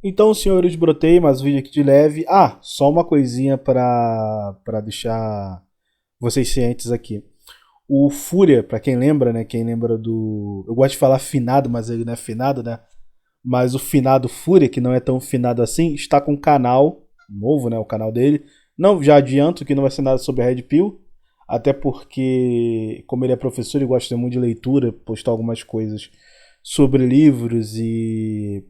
Então, senhores, brotei mais um vídeo aqui de leve. Ah, só uma coisinha para deixar vocês cientes aqui. O Fúria, pra quem lembra, né? Quem lembra do. Eu gosto de falar finado, mas ele não é finado, né? Mas o finado Fúria, que não é tão finado assim, está com um canal novo, né? O canal dele. Não, já adianto que não vai ser nada sobre a Red Pill. Até porque, como ele é professor e gosta muito de leitura, postar algumas coisas sobre livros e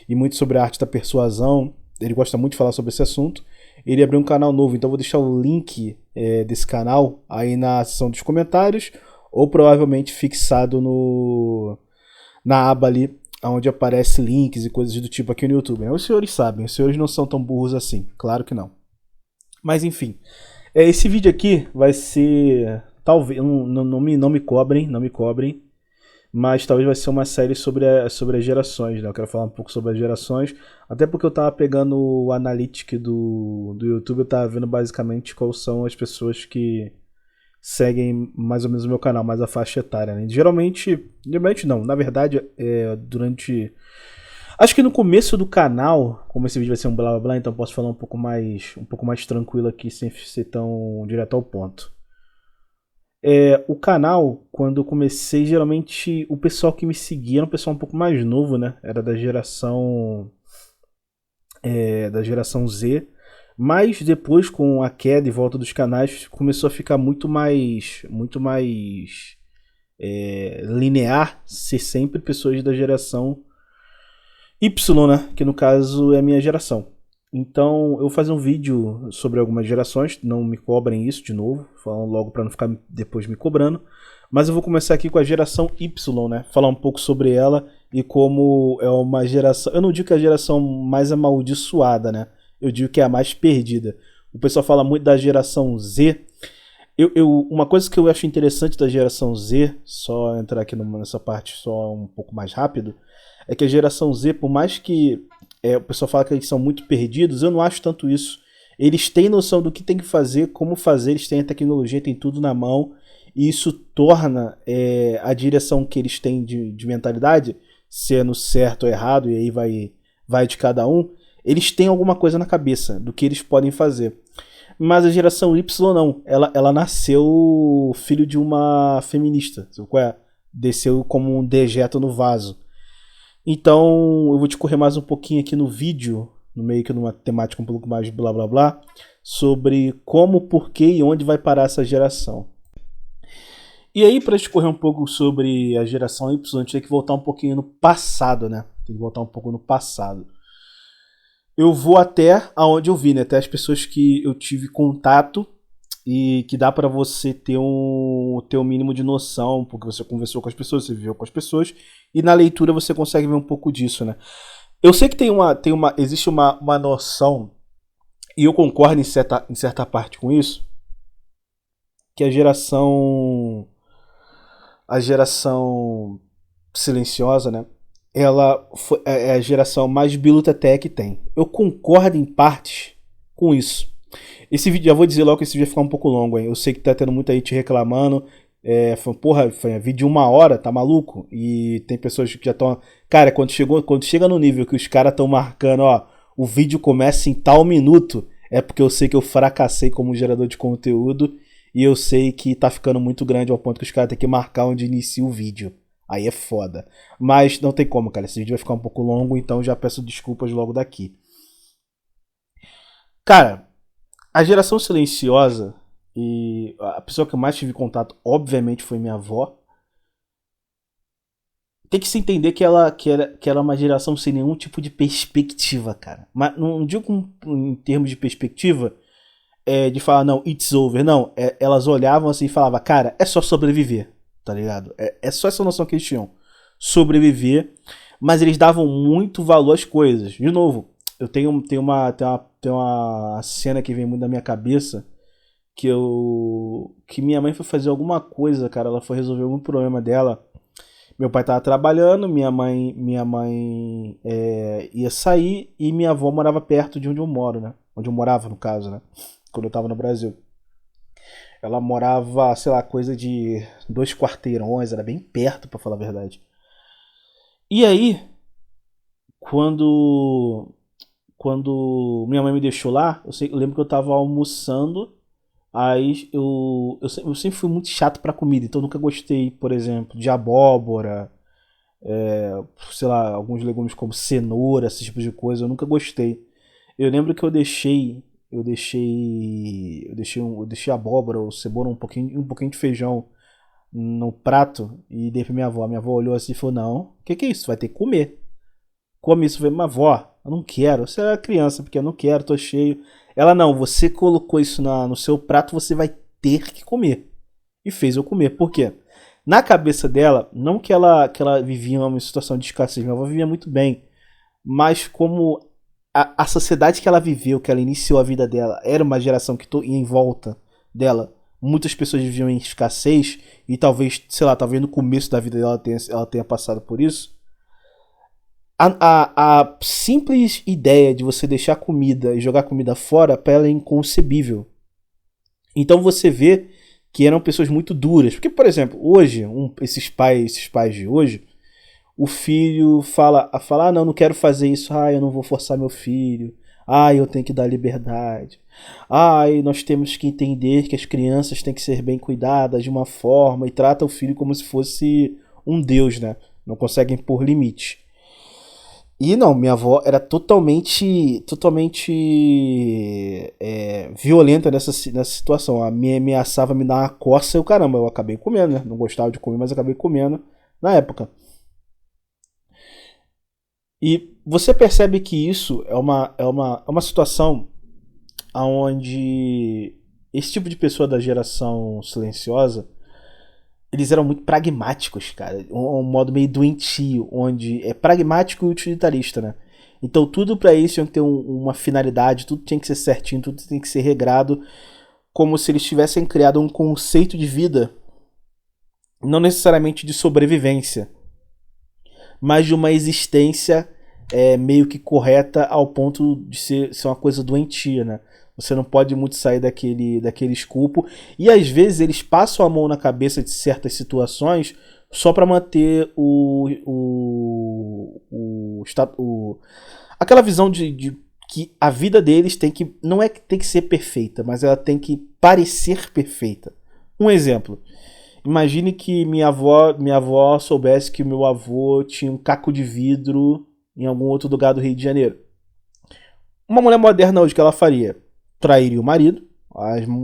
muito sobre a arte da persuasão. Ele gosta muito de falar sobre esse assunto. Ele abriu um canal novo, então vou deixar o link desse canal aí na seção dos comentários ou provavelmente fixado na aba ali onde aparece links e coisas do tipo aqui no YouTube. Os senhores sabem, os senhores não são tão burros assim, claro que não. Mas enfim, esse vídeo aqui vai ser talvez não me cobrem, não me cobrem, mas talvez vai ser uma série sobre as gerações, né? Eu quero falar um pouco sobre as gerações, até porque eu tava pegando o Analytics do YouTube, eu tava vendo basicamente quais são as pessoas que seguem mais ou menos o meu canal, mais a faixa etária, né? Geralmente não, na verdade, acho que no começo do canal, como esse vídeo vai ser um blá blá blá, então eu posso falar um pouco mais tranquilo aqui, sem ser tão direto ao ponto. O canal, quando eu comecei, geralmente o pessoal que me seguia era um pessoal um pouco mais novo, né? Era da geração Z. Mas depois, com a queda e volta dos canais, começou a ficar muito mais linear, ser sempre pessoas da geração Y, né? Que no caso é a minha geração. Então, eu vou fazer um vídeo sobre algumas gerações, não me cobrem isso de novo, falando logo para não ficar depois me cobrando. Mas eu vou começar aqui com a geração Y, né? Falar um pouco sobre ela e como é uma geração. Eu não digo que é a geração mais amaldiçoada, né? Eu digo que é a mais perdida. O pessoal fala muito da geração Z. Uma coisa que eu acho interessante da geração Z, só entrar aqui nessa parte só um pouco mais rápido, é que a geração Z, por mais que o pessoal fala que eles são muito perdidos, eu não acho tanto isso. Eles têm noção do que tem que fazer, como fazer, eles têm a tecnologia, têm tudo na mão, e isso torna a direção que eles têm de mentalidade, sendo certo ou errado, e aí vai de cada um, eles têm alguma coisa na cabeça do que eles podem fazer. Mas a geração Y não, ela nasceu filho de uma feminista, sabe qual é? Desceu como um dejeto no vaso. Então, eu vou discorrer mais um pouquinho aqui no vídeo, no meio que numa temática um pouco mais blá blá blá, sobre como, por que e onde vai parar essa geração. E aí, para discorrer um pouco sobre a geração Y, a gente tem que voltar um pouquinho no passado, né? Tem que voltar um pouco no passado. Eu vou até aonde eu vi, né? Até as pessoas que eu tive contato e que dá para você ter um mínimo de noção, porque você conversou com as pessoas, você viveu com as pessoas, e na leitura você consegue ver um pouco disso, né? Eu sei que existe uma noção, e eu concordo em certa parte com isso, que a geração silenciosa, né? É a geração mais biluta até que tem. Eu concordo em partes com isso. Esse vídeo, já vou dizer logo que esse vídeo vai ficar um pouco longo, hein? Eu sei que tá tendo muita gente reclamando. Falando, porra, foi vídeo de 1 hora, tá maluco? E tem pessoas que já estão. Cara, quando chega no nível que os caras estão marcando, ó, o vídeo começa em tal minuto, é porque eu sei que eu fracassei como gerador de conteúdo e eu sei que tá ficando muito grande ao ponto que os caras têm que marcar onde inicia o vídeo. Aí é foda. Mas não tem como, cara. Esse vídeo vai ficar um pouco longo, então já peço desculpas logo daqui. Cara, a geração silenciosa, e a pessoa que eu mais tive contato, obviamente, foi minha avó. Tem que se entender que ela é uma geração sem nenhum tipo de perspectiva, cara. Mas não digo em termos de perspectiva, de falar, não, it's over. Não, elas olhavam assim e falavam, cara, é só sobreviver, tá ligado? É só essa noção que eles tinham. Sobreviver, mas eles davam muito valor às coisas. De novo, eu tenho uma cena que vem muito na minha cabeça, que minha mãe foi fazer alguma coisa, cara, ela foi resolver algum problema dela. Meu pai tava trabalhando, minha mãe ia sair e minha avó morava perto de onde eu moro, né? Onde eu morava, no caso, né? Quando eu tava no Brasil. Ela morava, sei lá, coisa de 2 quarteirões, era bem perto, pra falar a verdade. E aí, Quando, quando minha mãe me deixou lá, eu lembro que eu tava almoçando. Aí eu sempre fui muito chato pra comida, então eu nunca gostei, por exemplo, de abóbora, sei lá, alguns legumes como cenoura, esse tipo de coisa, eu nunca gostei. Eu lembro que eu deixei abóbora ou cebola, um pouquinho de feijão no prato e dei pra minha avó. Minha avó olhou assim e falou: Não, o que que é isso? Vai ter que comer. Come isso. Eu falei: Mas avó, eu não quero. Você era criança, porque eu não quero, tô cheio. Ela: Não, você colocou isso no seu prato, você vai ter que comer. E fez eu comer. Por quê? Na cabeça dela, não que ela vivia uma situação de escassez, minha avó vivia muito bem, mas como a sociedade que ela viveu, que ela iniciou a vida dela, era uma geração que ia em volta dela. Muitas pessoas viviam em escassez e talvez, sei lá, talvez no começo da vida dela ela tenha passado por isso. A simples ideia de você deixar comida e jogar comida fora, para ela é inconcebível. Então você vê que eram pessoas muito duras. Porque, por exemplo, hoje, esses pais de hoje, o filho fala: Ah, não, não quero fazer isso. Ah, eu não vou forçar meu filho. Ah, eu tenho que dar liberdade. Ah, nós temos que entender que as crianças têm que ser bem cuidadas de uma forma e trata o filho como se fosse um deus, né? Não conseguem pôr limite. E não, minha avó era totalmente violenta nessa situação. Ela me ameaçava me dar uma coça e o caramba, eu acabei comendo, né? Não gostava de comer, mas acabei comendo na época. E você percebe que isso é uma situação onde esse tipo de pessoa da geração silenciosa, eles eram muito pragmáticos, cara. Um modo meio doentio, onde é pragmático e utilitarista, né? Então tudo pra isso tinha que ter uma finalidade, tudo tinha que ser certinho, tudo tem que ser regrado, como se eles tivessem criado um conceito de vida, não necessariamente de sobrevivência, mas de uma existência meio que correta ao ponto de ser uma coisa doentia, né? Você não pode muito sair daquele escopo. E às vezes eles passam a mão na cabeça de certas situações só para manter aquela visão de que a vida deles tem que. Não é que tem que ser perfeita, mas ela tem que parecer perfeita. Um exemplo. Imagine que minha avó soubesse que o meu avô tinha um caco de vidro em algum outro lugar do Rio de Janeiro. Uma mulher moderna hoje, o que ela faria? Trairia o marido,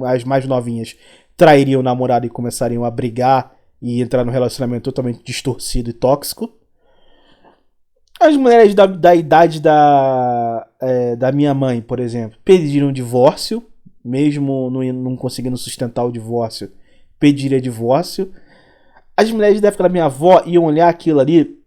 as mais novinhas trairiam o namorado e começariam a brigar e entrar num relacionamento totalmente distorcido e tóxico. As mulheres da idade da minha mãe, por exemplo, pediriam divórcio, mesmo não conseguindo sustentar o divórcio, pediria divórcio. As mulheres da época da minha avó iam olhar aquilo ali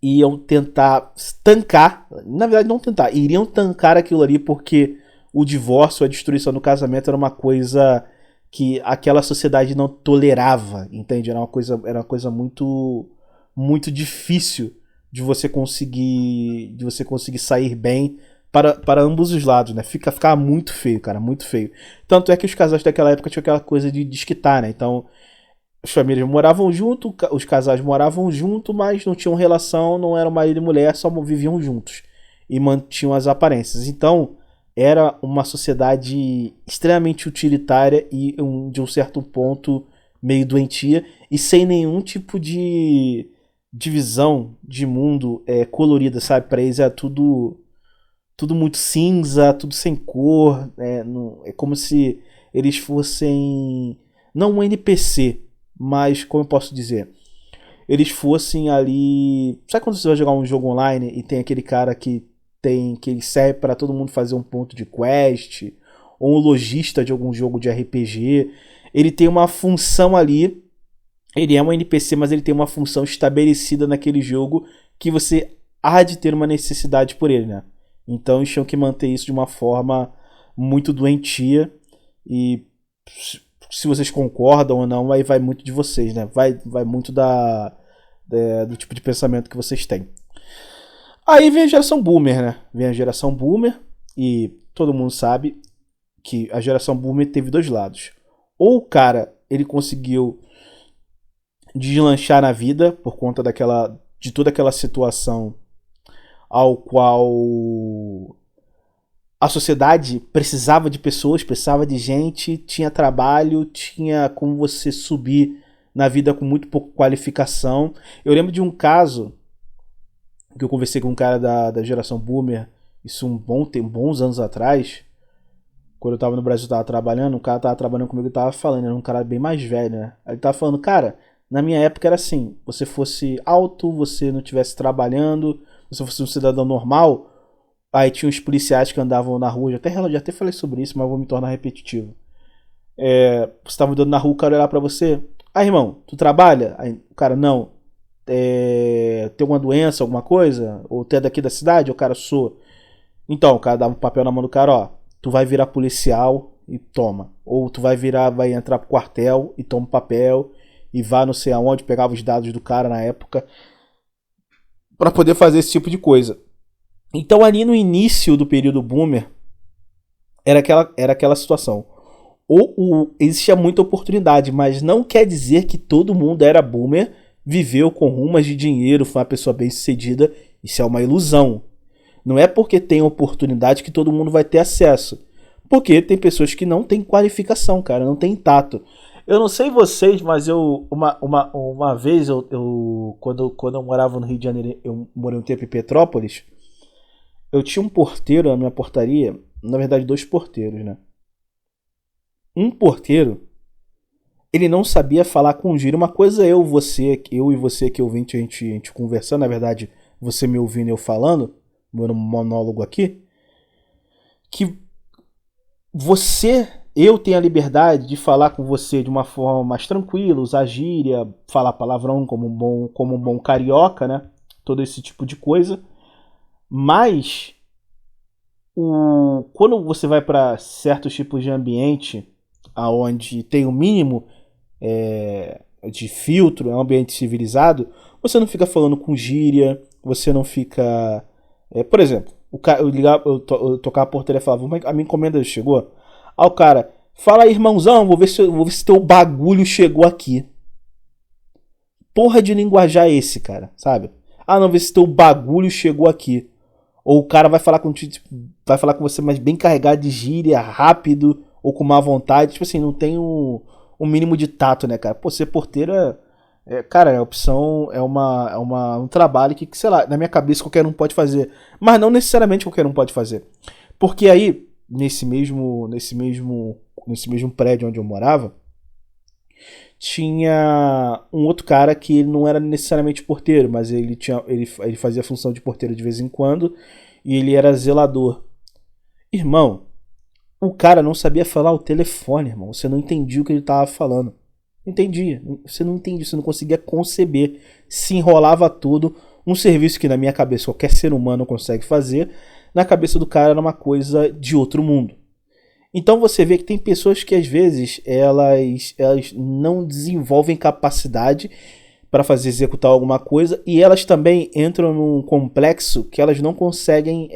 e iam tentar tancar, na verdade não tentar, iriam tancar aquilo ali porque o divórcio, a destruição do casamento era uma coisa que aquela sociedade não tolerava, entende? Era uma coisa muito muito difícil de você conseguir sair bem para ambos os lados, né? Ficava muito feio, cara, muito feio. Tanto é que os casais daquela época tinham aquela coisa de desquitar, né? Então, as famílias moravam junto, os casais moravam junto, mas não tinham relação, não eram marido e mulher, só viviam juntos e mantinham as aparências. Então, era uma sociedade extremamente utilitária e de um certo ponto meio doentia e sem nenhum tipo de divisão de mundo colorida, sabe? Para eles é tudo muito cinza, tudo sem cor, é como se eles fossem não um NPC, mas como eu posso dizer, eles fossem ali. Sabe quando você vai jogar um jogo online e tem aquele cara que ele serve para todo mundo fazer um ponto de quest, ou um lojista de algum jogo de RPG? Ele tem uma função ali. Ele é um NPC, mas ele tem uma função estabelecida naquele jogo que você há de ter uma necessidade por ele, né? Então eles tinham que manter isso de uma forma muito doentia e se vocês concordam ou não, aí vai muito de vocês, né? Vai muito do tipo de pensamento que vocês têm. Aí vem a geração boomer, né? Vem a geração boomer e todo mundo sabe que a geração boomer teve dois lados. Ou o cara, ele conseguiu deslanchar na vida por conta de toda aquela situação ao qual a sociedade precisava de pessoas, precisava de gente, tinha trabalho, tinha como você subir na vida com muito pouca qualificação. Eu lembro de um caso que eu conversei com um cara da geração Boomer, isso bons anos atrás, quando eu tava no Brasil, eu tava trabalhando, um cara tava trabalhando comigo e tava falando, era um cara bem mais velho, né? Aí ele tava falando, cara, na minha época era assim, você fosse alto, você não estivesse trabalhando, você fosse um cidadão normal, aí tinha os policiais que andavam na rua, já até falei sobre isso, mas vou me tornar repetitivo. Você tava andando na rua, o cara olhar pra você, irmão, tu trabalha? Aí o cara, não. Tem alguma doença, alguma coisa? Ou tu é daqui da cidade? O cara, sou. Então, o cara dava um papel na mão do cara, ó, tu vai virar policial e toma. Ou tu vai entrar pro quartel e toma o papel e vá não sei aonde, pegava os dados do cara na época pra poder fazer esse tipo de coisa. Então ali no início do período Boomer era aquela situação. Existia muita oportunidade, mas não quer dizer que todo mundo era Boomer, viveu com rumas de dinheiro, foi uma pessoa bem sucedida. Isso é uma ilusão. Não é porque tem oportunidade que todo mundo vai ter acesso. Porque tem pessoas que não têm qualificação, cara, não tem tato. Eu não sei vocês, mas uma vez, quando eu morava no Rio de Janeiro, eu morei um tempo em Petrópolis, eu tinha um porteiro na minha portaria, na verdade 2 porteiros, né? Um porteiro, ele não sabia falar com gíria. Uma coisa eu e você que ouvinte, a gente conversando, na verdade, você me ouvindo e eu falando, meu monólogo aqui, que eu tenho a liberdade de falar com você de uma forma mais tranquila, usar gíria, falar palavrão como um bom carioca, né? Todo esse tipo de coisa. Mas quando você vai para certos tipos de ambiente, aonde tem o mínimo de filtro, é um ambiente civilizado, você não fica falando com gíria, você não fica... por exemplo, eu tocava a portaria e falava, a minha encomenda chegou? Aí o cara, fala aí, irmãozão, vou ver se teu bagulho chegou aqui. Porra de linguajar esse, cara, sabe? Não, vê se teu bagulho chegou aqui. Ou o cara vai falar com você, mas bem carregado de gíria, rápido, ou com má vontade. Tipo assim, não tem um mínimo de tato, né, cara? Pô, ser porteiro cara, a opção um trabalho que, sei lá, na minha cabeça qualquer um pode fazer. Mas não necessariamente qualquer um pode fazer. Porque aí, nesse mesmo prédio onde eu morava, tinha um outro cara que ele não era necessariamente porteiro, mas ele fazia a função de porteiro de vez em quando, e ele era zelador. Irmão, o cara não sabia falar o telefone, irmão. Você não entendia o que ele tava falando. Você não entendia, você não conseguia conceber. Se enrolava tudo. Um serviço que na minha cabeça qualquer ser humano consegue fazer, na cabeça do cara era uma coisa de outro mundo. Então você vê que tem pessoas que às vezes elas não desenvolvem capacidade para executar alguma coisa, e elas também entram num complexo que elas não conseguem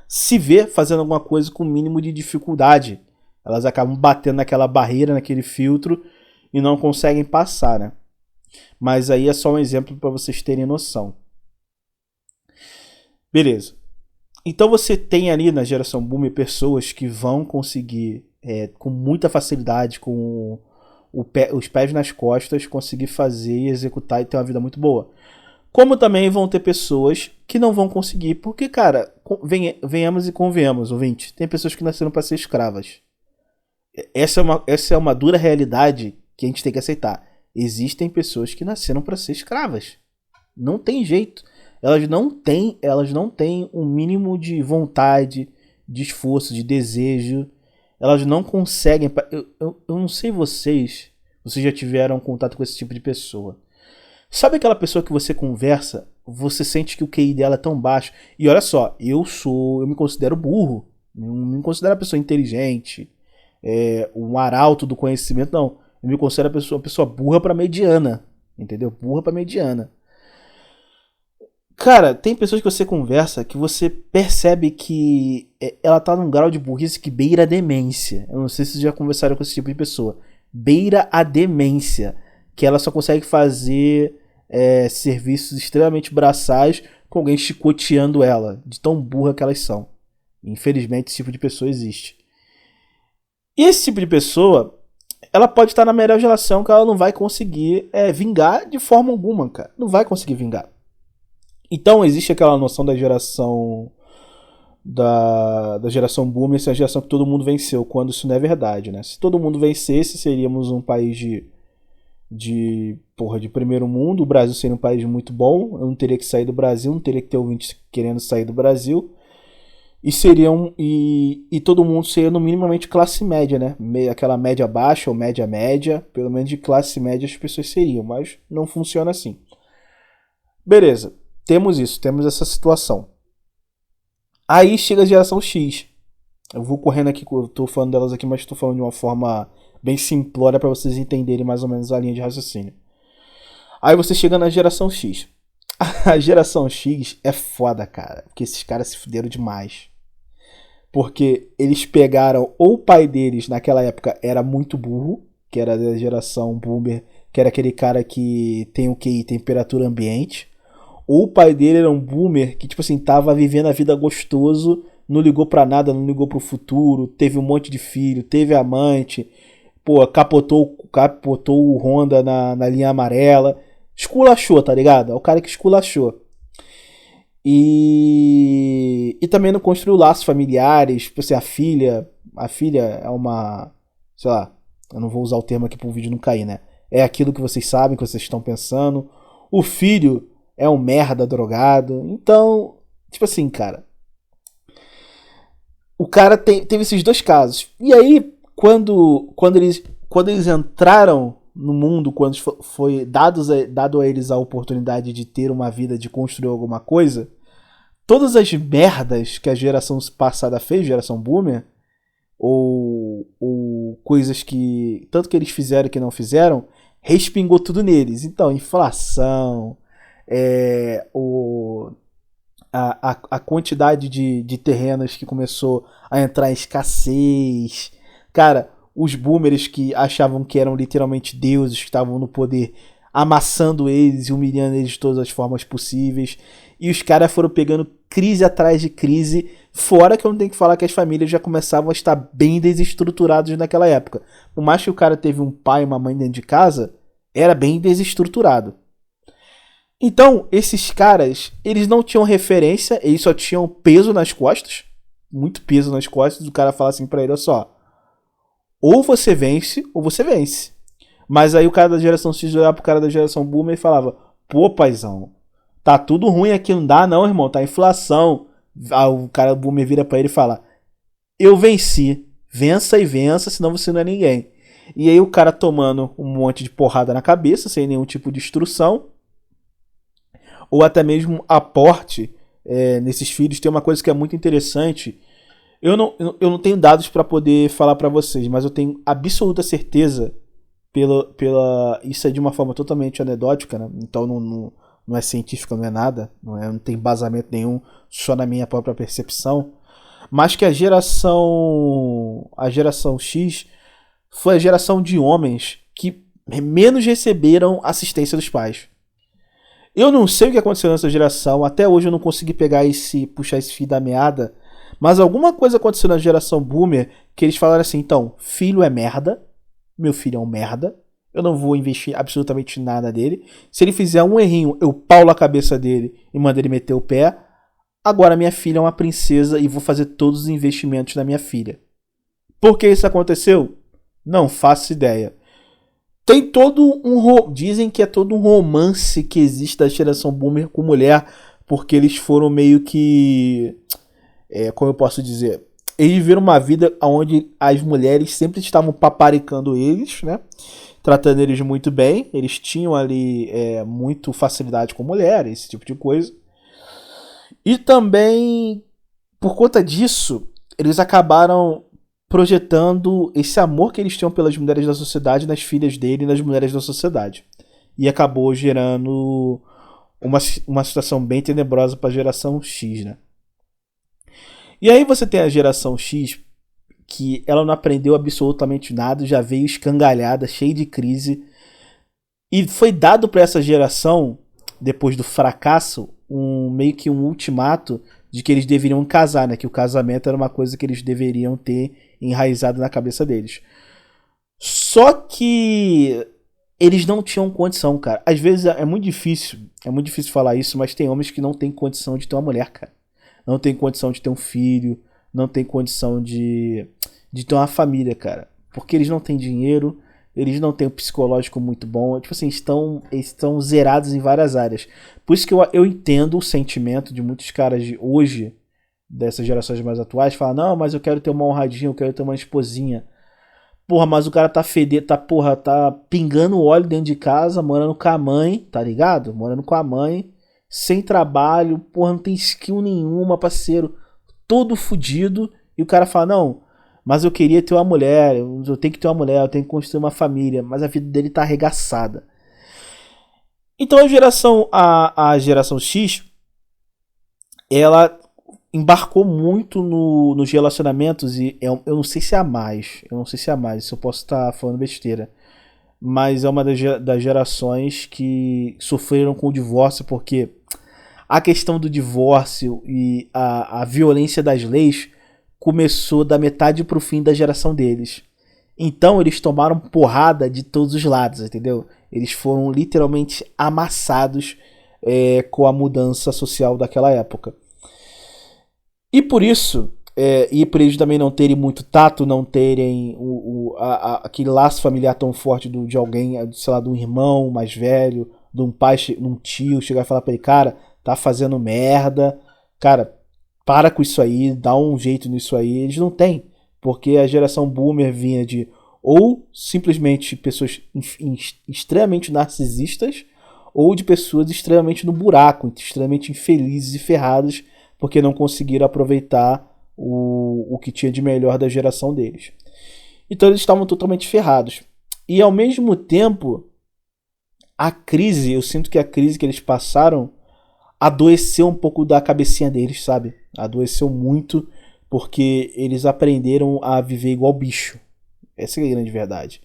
se ver fazendo alguma coisa com o mínimo de dificuldade. Elas acabam batendo naquela barreira, naquele filtro, e não conseguem passar, né? Mas aí é só um exemplo para vocês terem noção. Beleza. Então você tem ali na geração Boomer pessoas que vão conseguir, com muita facilidade, com os pés nas costas, conseguir fazer e executar e ter uma vida muito boa. Como também vão ter pessoas que não vão conseguir, porque, cara, venhamos e convenhamos, ouvinte, tem pessoas que nasceram para ser escravas. Essa é uma dura realidade que a gente tem que aceitar. Existem pessoas que nasceram para ser escravas. Não tem jeito. Elas não têm um mínimo de vontade, de esforço, de desejo. Elas não conseguem... Eu não sei vocês já tiveram contato com esse tipo de pessoa. Sabe aquela pessoa que você conversa, você sente que o QI dela é tão baixo? E olha só, eu me considero burro. Não me considero uma pessoa inteligente, um arauto do conhecimento, não. Eu me considero uma pessoa burra pra mediana. Entendeu? Burra pra mediana. Cara, tem pessoas que você conversa que você percebe que ela tá num grau de burrice que beira a demência. Eu não sei se vocês já conversaram com esse tipo de pessoa. Beira a demência. Que ela só consegue fazer serviços extremamente braçais com alguém chicoteando ela, de tão burra que elas são. Infelizmente, esse tipo de pessoa existe. E esse tipo de pessoa, ela pode estar na melhor geração que ela não vai conseguir vingar de forma alguma, cara. Não vai conseguir vingar. Então, existe aquela noção da geração da geração boomer, essa geração que todo mundo venceu, quando isso não é verdade, né? Se todo mundo vencesse, seríamos um país de primeiro mundo. O Brasil seria um país muito bom. Eu não teria que sair do Brasil, não teria que ter ouvintes querendo sair do Brasil. E todo mundo seria no minimamente classe média, né? Aquela média baixa ou média média, pelo menos de classe média as pessoas seriam, mas não funciona assim. Beleza, temos isso, temos essa situação. Aí chega a geração X. Eu vou correndo aqui, eu tô falando delas aqui, mas estou falando de uma forma bem simplória para vocês entenderem mais ou menos a linha de raciocínio. Aí você chega na geração X. A geração X é foda, cara, porque esses caras se fuderam demais. Porque eles pegaram, ou o pai deles naquela época era muito burro, que era da geração boomer, que era aquele cara que tem o QI, temperatura ambiente, ou o pai dele era um boomer que, tipo assim, tava vivendo a vida gostoso, não ligou pra nada, não ligou pro futuro, teve um monte de filho, teve amante, pô, capotou o Honda na linha amarela, esculachou, tá ligado? É o cara que esculachou. E também não construiu laços familiares. Tipo assim, a filha é uma, sei lá, eu não vou usar o termo aqui pro vídeo não cair, né? É aquilo que vocês sabem, que vocês estão pensando. O filho é um merda drogado. Então, tipo assim, cara, o cara teve esses dois casos. E aí, quando eles entraram no mundo, quando foi dado a eles a oportunidade de ter uma vida, de construir alguma coisa, todas as merdas que a geração passada fez, geração boomer, ou coisas que tanto que eles fizeram que não fizeram, respingou tudo neles. Então, inflação, a quantidade de terrenos que começou a entrar em escassez. Cara, os boomers que achavam que eram literalmente deuses, que estavam no poder, amassando eles e humilhando eles de todas as formas possíveis. E os caras foram pegando crise atrás de crise. Fora que eu não tenho que falar que as famílias já começavam a estar bem desestruturadas naquela época. Por mais que o cara teve um pai e uma mãe dentro de casa, era bem desestruturado. Então, esses caras, eles não tinham referência, eles só tinham peso nas costas. Muito peso nas costas. O cara fala assim pra ele, olha só, ou você vence, ou você vence. Mas aí o cara da geração X olhava pro cara da geração Boomer e falava, pô, paizão, tá tudo ruim aqui, não dá não, irmão, tá inflação. Aí o cara do Boomer vira pra ele e fala, eu venci, vença e vença, senão você não é ninguém. E aí o cara tomando um monte de porrada na cabeça, sem nenhum tipo de instrução, ou até mesmo aporte nesses filhos. Tem uma coisa que é muito interessante. Eu não tenho dados para poder falar para vocês, mas eu tenho absoluta certeza, isso é de uma forma totalmente anedótica, né? Então não é científica, não é nada, não tem embasamento nenhum, só na minha própria percepção, mas que a geração X foi a geração de homens que menos receberam assistência dos pais. Eu não sei o que aconteceu nessa geração, até hoje eu não consegui puxar esse fio da meada, mas alguma coisa aconteceu na geração boomer que eles falaram assim, então, filho é merda, meu filho é um merda, eu não vou investir absolutamente nada dele, se ele fizer um errinho, eu paulo a cabeça dele e mando ele meter o pé, agora minha filha é uma princesa e vou fazer todos os investimentos na minha filha. Por que isso aconteceu? Não faço ideia. Tem dizem que é todo um romance que existe da geração boomer com mulher, porque eles foram meio que, como eu posso dizer, eles viveram uma vida onde as mulheres sempre estavam paparicando eles, né? Tratando eles muito bem, eles tinham ali muito facilidade com mulheres, esse tipo de coisa. E também, por conta disso, eles acabaram projetando esse amor que eles tinham pelas mulheres da sociedade nas filhas dele e nas mulheres da sociedade. E acabou gerando uma situação bem tenebrosa para a geração X, né? E aí você tem a geração X, que ela não aprendeu absolutamente nada, já veio escangalhada, cheia de crise. E foi dado para essa geração depois do fracasso, meio que um ultimato de que eles deveriam casar, né? Que o casamento era uma coisa que eles deveriam ter enraizado na cabeça deles. Só que eles não tinham condição, cara. Às vezes é muito difícil falar isso, mas tem homens que não têm condição de ter uma mulher, cara. Não tem condição de ter um filho, não tem condição de ter uma família, cara. Porque eles não têm dinheiro, eles não têm um psicológico muito bom. Tipo assim, estão zerados em várias áreas. Por isso que eu entendo o sentimento de muitos caras de hoje, dessas gerações mais atuais, falam, não, mas eu quero ter uma honradinha, eu quero ter uma esposinha. Porra, mas o cara tá fedendo, tá pingando óleo dentro de casa, morando com a mãe, tá ligado? Morando com a mãe, sem trabalho, porra, não tem skill nenhuma, parceiro, todo fudido. E o cara fala, não, mas eu queria ter uma mulher, eu tenho que ter uma mulher, eu tenho que construir uma família, mas a vida dele tá arregaçada. Então a geração X, ela embarcou muito nos relacionamentos e eu não sei se há mais, se eu posso estar falando besteira, mas é uma das gerações que sofreram com o divórcio, porque a questão do divórcio e a violência das leis começou da metade pro fim da geração deles. Então eles tomaram porrada de todos os lados, entendeu? Eles foram literalmente amassados com a mudança social daquela época. E por isso, e por eles também não terem muito tato, não terem aquele laço familiar tão forte de alguém, sei lá, de um irmão mais velho, de um pai, de um tio, chegar e falar pra ele, cara, tá fazendo merda, cara, para com isso aí, dá um jeito nisso aí. Eles não têm, porque a geração boomer vinha de ou simplesmente pessoas extremamente narcisistas, ou de pessoas extremamente no buraco, extremamente infelizes e ferradas, porque não conseguiram aproveitar o que tinha de melhor da geração deles. Então eles estavam totalmente ferrados. E ao mesmo tempo, eu sinto que a crise que eles passaram adoeceu um pouco da cabecinha deles, sabe? Adoeceu muito, porque eles aprenderam a viver igual bicho. Essa é a grande verdade.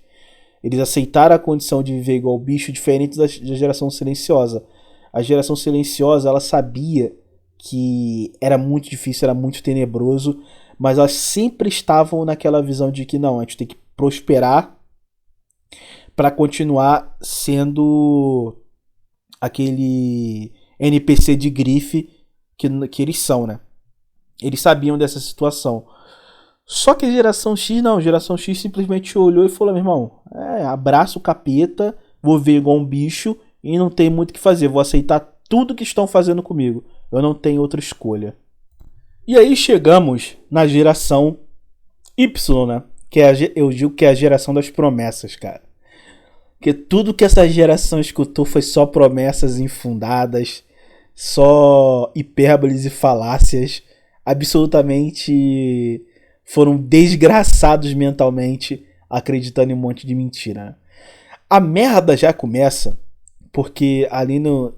Eles aceitaram a condição de viver igual bicho, diferente da geração silenciosa. A geração silenciosa, ela sabia que era muito difícil, era muito tenebroso, mas elas sempre estavam naquela visão de que não, a gente tem que prosperar para continuar sendo aquele NPC de grife que eles são, né? Eles sabiam dessa situação. Só que a geração X não, a geração X simplesmente olhou e falou, meu irmão, abraça o capeta, vou ver igual um bicho e não tem muito o que fazer, vou aceitar tudo que estão fazendo comigo. Eu não tenho outra escolha. E aí chegamos na geração Y, né? Eu digo que é a geração das promessas, cara. Porque tudo que essa geração escutou foi só promessas infundadas, só hipérboles e falácias. Absolutamente foram desgraçados mentalmente, acreditando em um monte de mentira, né? A merda já começa porque ali no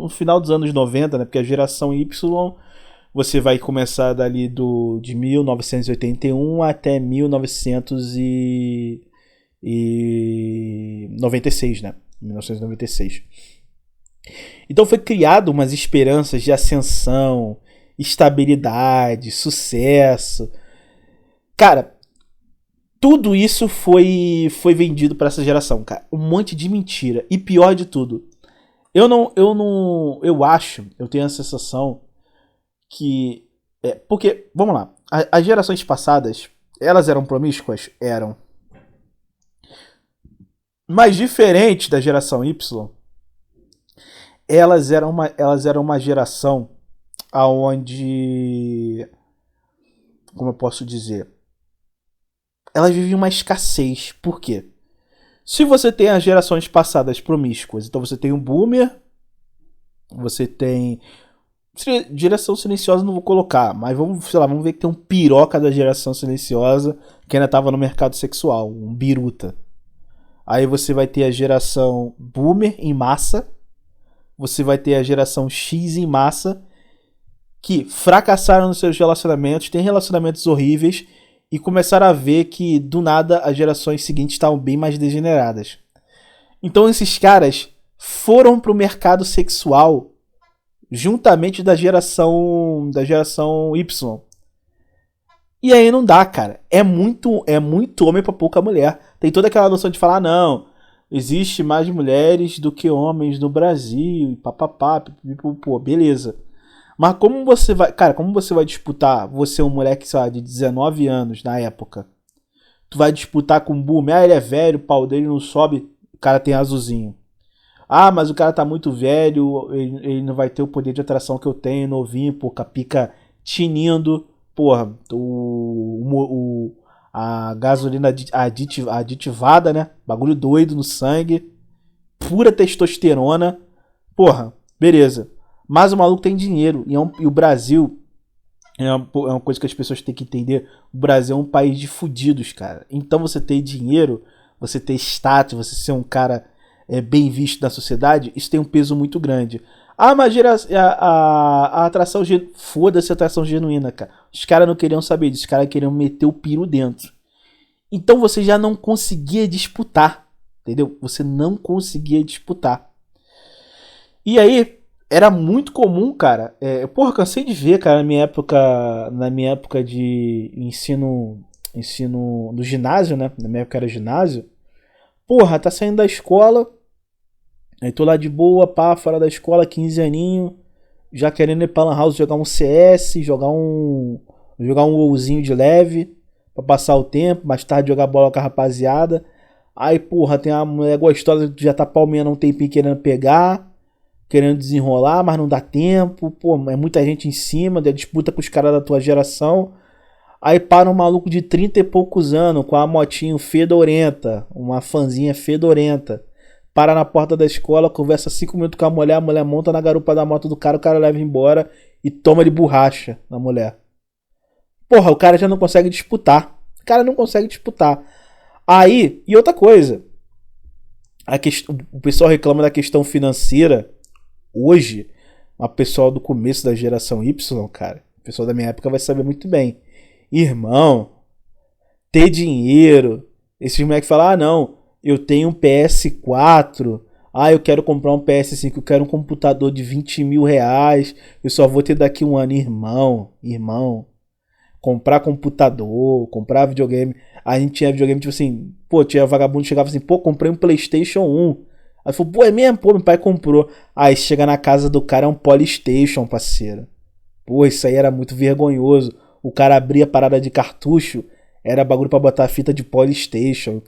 final dos anos 90, né, porque a geração Y, você vai começar dali de 1981 até 1996, né? 1996. Então foi criado umas esperanças de ascensão, estabilidade, sucesso. Cara, tudo isso foi vendido para essa geração, cara. Um monte de mentira. E pior de tudo, eu tenho a sensação que porque, vamos lá, as gerações passadas, elas eram promíscuas? Eram. Mas diferente da geração Y, elas eram uma geração aonde, como eu posso dizer, elas viviam uma escassez. Por quê? Se você tem as gerações passadas promíscuas, então você tem um boomer, você tem geração silenciosa, não vou colocar, mas vamos ver que tem um piroca da geração silenciosa que ainda estava no mercado sexual, um biruta. Aí você vai ter a geração boomer em massa, você vai ter a geração X em massa, que fracassaram nos seus relacionamentos, têm relacionamentos horríveis e começaram a ver que do nada as gerações seguintes estavam bem mais degeneradas. Então esses caras foram pro mercado sexual juntamente da geração Y. E aí não dá, cara. É muito homem pra pouca mulher. Tem toda aquela noção de falar, não, existe mais mulheres do que homens no Brasil, e papapá, pô, beleza. Mas como você vai, cara, como você vai disputar, você é um moleque, sei lá, de 19 anos na época, tu vai disputar com o Boom, ele é velho, o pau dele não sobe, o cara tem azulzinho. Ah, mas o cara tá muito velho, ele não vai ter o poder de atração que eu tenho, novinho, pô, com a pica tinindo. Porra, a gasolina aditivada, né? Bagulho doido no sangue. Pura testosterona. Porra, beleza. Mas o maluco tem dinheiro. E o Brasil é uma coisa que as pessoas têm que entender. O Brasil é um país de fudidos, cara. Então você ter dinheiro, você ter status, você ser um cara bem visto na sociedade, isso tem um peso muito grande. Ah, mas a atração genuína. Foda-se a atração genuína, cara. Os caras não queriam saber disso. Os caras queriam meter o piro dentro. Então você já não conseguia disputar. Entendeu? Você não conseguia disputar. E aí, era muito comum, cara. Porra, cansei de ver, cara, na minha época de ensino no ginásio, né? Na minha época era ginásio. Porra, tá saindo da escola. Aí tô lá de boa, pá, fora da escola, 15 aninho, já querendo ir pra Lan House jogar um CS, jogar um golzinho de leve, pra passar o tempo, mais tarde jogar bola com a rapaziada. Aí, porra, tem uma mulher gostosa que já tá palmeando um tempinho querendo pegar, querendo desenrolar, mas não dá tempo. Pô, é muita gente em cima, da disputa com os caras da tua geração. Aí para um maluco de 30 e poucos anos, com a motinho fedorenta, uma fanzinha fedorenta. Para na porta da escola, conversa 5 minutos com a mulher monta na garupa da moto do cara, o cara leva embora e toma de borracha na mulher. Porra, o cara já não consegue disputar. O cara não consegue disputar. Aí, e outra coisa, o pessoal reclama da questão financeira. Hoje, o pessoal do começo da geração Y, cara, o pessoal da minha época vai saber muito bem. Irmão, ter dinheiro. Esses moleques falam, ah não, eu tenho um PS4, eu quero comprar um PS5, eu quero um computador de 20 mil reais, eu só vou ter daqui um ano. Irmão, comprar computador, comprar videogame. A gente tinha videogame, tipo assim, pô, tinha vagabundo que chegava assim, pô, comprei um PlayStation 1. Aí falou, pô, é mesmo? Pô, meu pai comprou. Aí chega na casa do cara, é um Polystation, parceiro. Pô, isso aí era muito vergonhoso. O cara abria a parada de cartucho, era bagulho pra botar a fita de Polystation.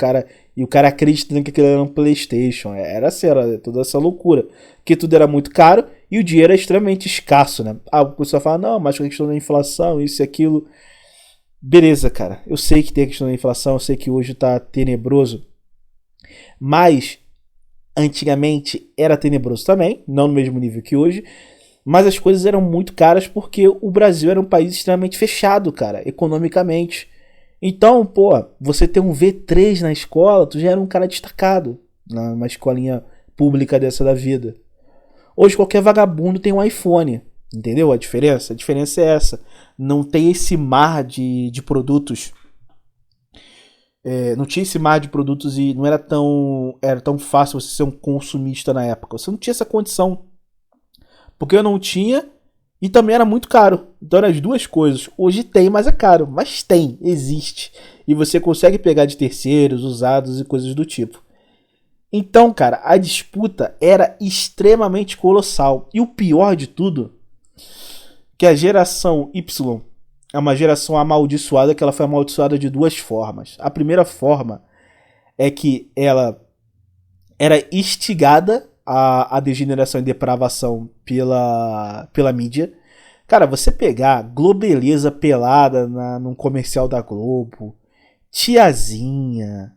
E o cara acreditando que aquilo era um PlayStation. Era assim, era toda essa loucura. Porque tudo era muito caro e o dinheiro era extremamente escasso, né? O pessoal fala, não, mas a questão da inflação, isso e aquilo. Beleza, cara. Eu sei que tem a questão da inflação, eu sei que hoje tá tenebroso. Mas, antigamente era tenebroso também, não no mesmo nível que hoje. Mas as coisas eram muito caras porque o Brasil era um país extremamente fechado, cara, economicamente. Então, pô, você ter um V3 na escola, tu já era um cara destacado numa escolinha pública dessa da vida. Hoje qualquer vagabundo tem um iPhone, entendeu a diferença? A diferença é essa. Não tem esse mar de produtos. Não tinha esse mar de produtos e não era tão fácil você ser um consumista na época. Você não tinha essa condição. Porque eu não tinha e também era muito caro. Então eram as duas coisas. Hoje tem, mas é caro. Mas tem, existe. E você consegue pegar de terceiros, usados e coisas do tipo. Então, cara, a disputa era extremamente colossal. E o pior de tudo, que a geração Y é uma geração amaldiçoada, que ela foi amaldiçoada de duas formas. A primeira forma é que ela era instigada a degeneração e depravação pela mídia. Cara, você pegar Globeleza pelada num comercial da Globo, tiazinha,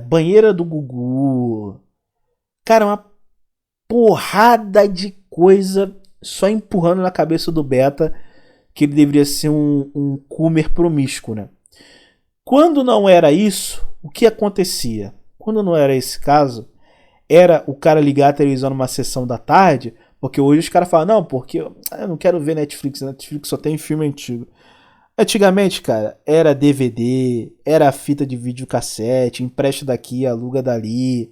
banheira do Gugu, cara, uma porrada de coisa só empurrando na cabeça do Beta que ele deveria ser um comer promíscuo, né? Quando não era isso, o que acontecia? Quando não era esse caso, era o cara ligar a televisão numa sessão da tarde, porque hoje os caras falam, não, porque eu não quero ver Netflix só tem filme antigo. Antigamente, cara, era DVD, era fita de videocassete, empresta daqui, aluga dali.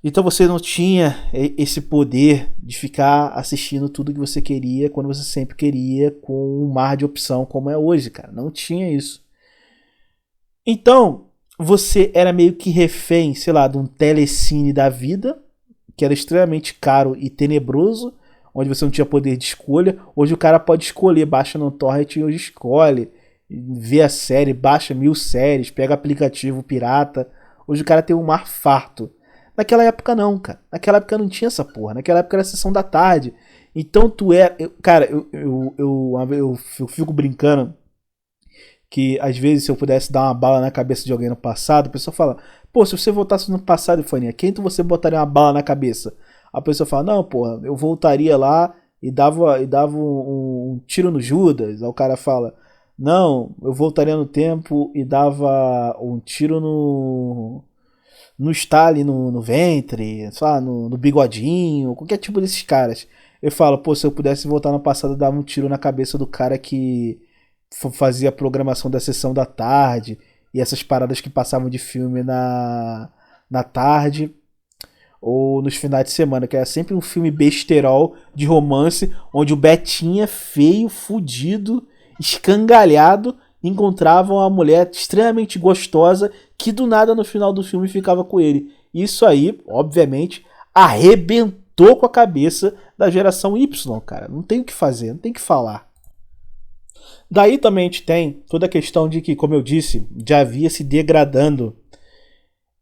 Então você não tinha esse poder de ficar assistindo tudo que você queria quando você sempre queria, com um mar de opção como é hoje, cara. Não tinha isso. Então, você era meio que refém, sei lá, de um telecine da vida, que era extremamente caro e tenebroso, onde você não tinha poder de escolha. Hoje o cara pode escolher, baixa no torrent e hoje escolhe, vê a série, baixa 1000 séries, pega aplicativo pirata. Hoje o cara tem um mar farto. Naquela época não, cara. Naquela época não tinha essa porra. Naquela época era sessão da tarde. Então tu era... cara, eu fico brincando que às vezes se eu pudesse dar uma bala na cabeça de alguém no passado, a pessoa fala, pô, se você voltasse no passado, Faninha, quem tu você botaria uma bala na cabeça? A pessoa fala, não, porra, eu voltaria lá e dava um tiro no Judas. Aí o cara fala, não, eu voltaria no tempo e dava um tiro no Stalin, no ventre, sei lá, no bigodinho, qualquer tipo desses caras. Eu falo, pô, se eu pudesse voltar no passado, eu dava um tiro na cabeça do cara que fazia a programação da sessão da tarde e essas paradas que passavam de filme na tarde ou nos finais de semana, que era sempre um filme besterol de romance, onde o Betinha, feio, fudido, escangalhado, encontrava uma mulher extremamente gostosa que do nada no final do filme ficava com ele. Isso aí, obviamente, arrebentou com a cabeça da geração Y, cara. Não tem o que fazer, não tem o que falar. Daí também a gente tem toda a questão de que, como eu disse, já havia se degradando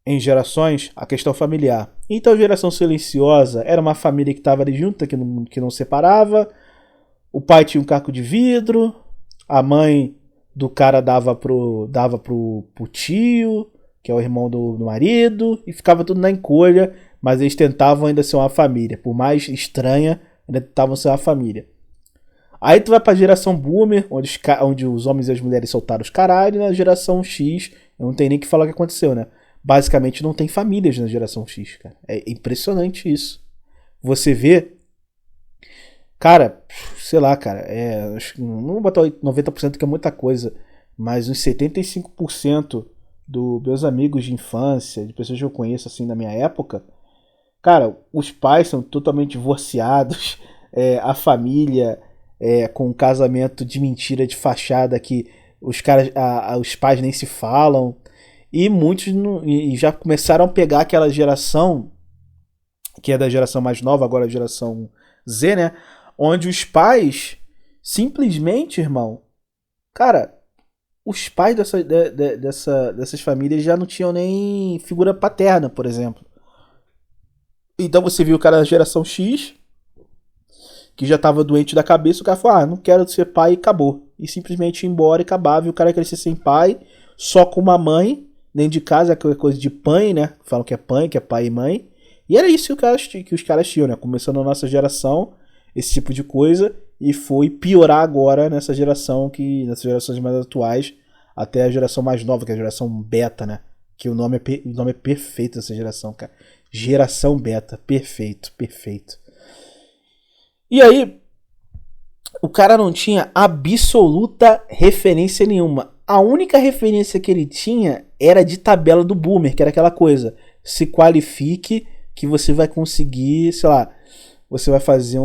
em gerações a questão familiar. Então a geração silenciosa era uma família que estava ali junta, que não separava. O pai tinha um caco de vidro, a mãe do cara dava pro tio, que é o irmão do marido, e ficava tudo na encolha, mas eles tentavam ainda ser uma família. Por mais estranha, ainda tentavam ser uma família. Aí tu vai pra geração Boomer, onde os homens e as mulheres soltaram os caralho, e na geração X, eu não tenho nem que falar o que aconteceu, né? Basicamente não tem famílias na geração X, cara. É impressionante isso. Você vê... Cara, sei lá, cara, não vou botar 90% que é muita coisa, mas uns 75% dos meus amigos de infância, de pessoas que eu conheço assim na minha época, cara, os pais são totalmente divorciados, a família com um casamento de mentira, de fachada, que os pais nem se falam, e muitos e já começaram a pegar aquela geração, que é da geração mais nova, agora a geração Z, né? Onde os pais, simplesmente, irmão, cara, os pais dessas famílias já não tinham nem figura paterna, por exemplo. Então você viu o cara da geração X, que já tava doente da cabeça, o cara falou, não quero ser pai e acabou. E simplesmente ia embora e acabava, e o cara crescia sem pai, só com uma mãe, dentro de casa, aquela coisa de pai, né? Falam que é pai e mãe. E era isso que os caras tinham, né? Começando a nossa geração, esse tipo de coisa, e foi piorar agora nessas gerações mais atuais, até a geração mais nova, que é a geração beta, né? Que o nome é perfeito dessa geração, cara. Geração beta, perfeito. E aí, o cara não tinha absoluta referência nenhuma. A única referência que ele tinha era de tabela do Boomer, que era aquela coisa, se qualifique que você vai conseguir, sei lá, você vai fazer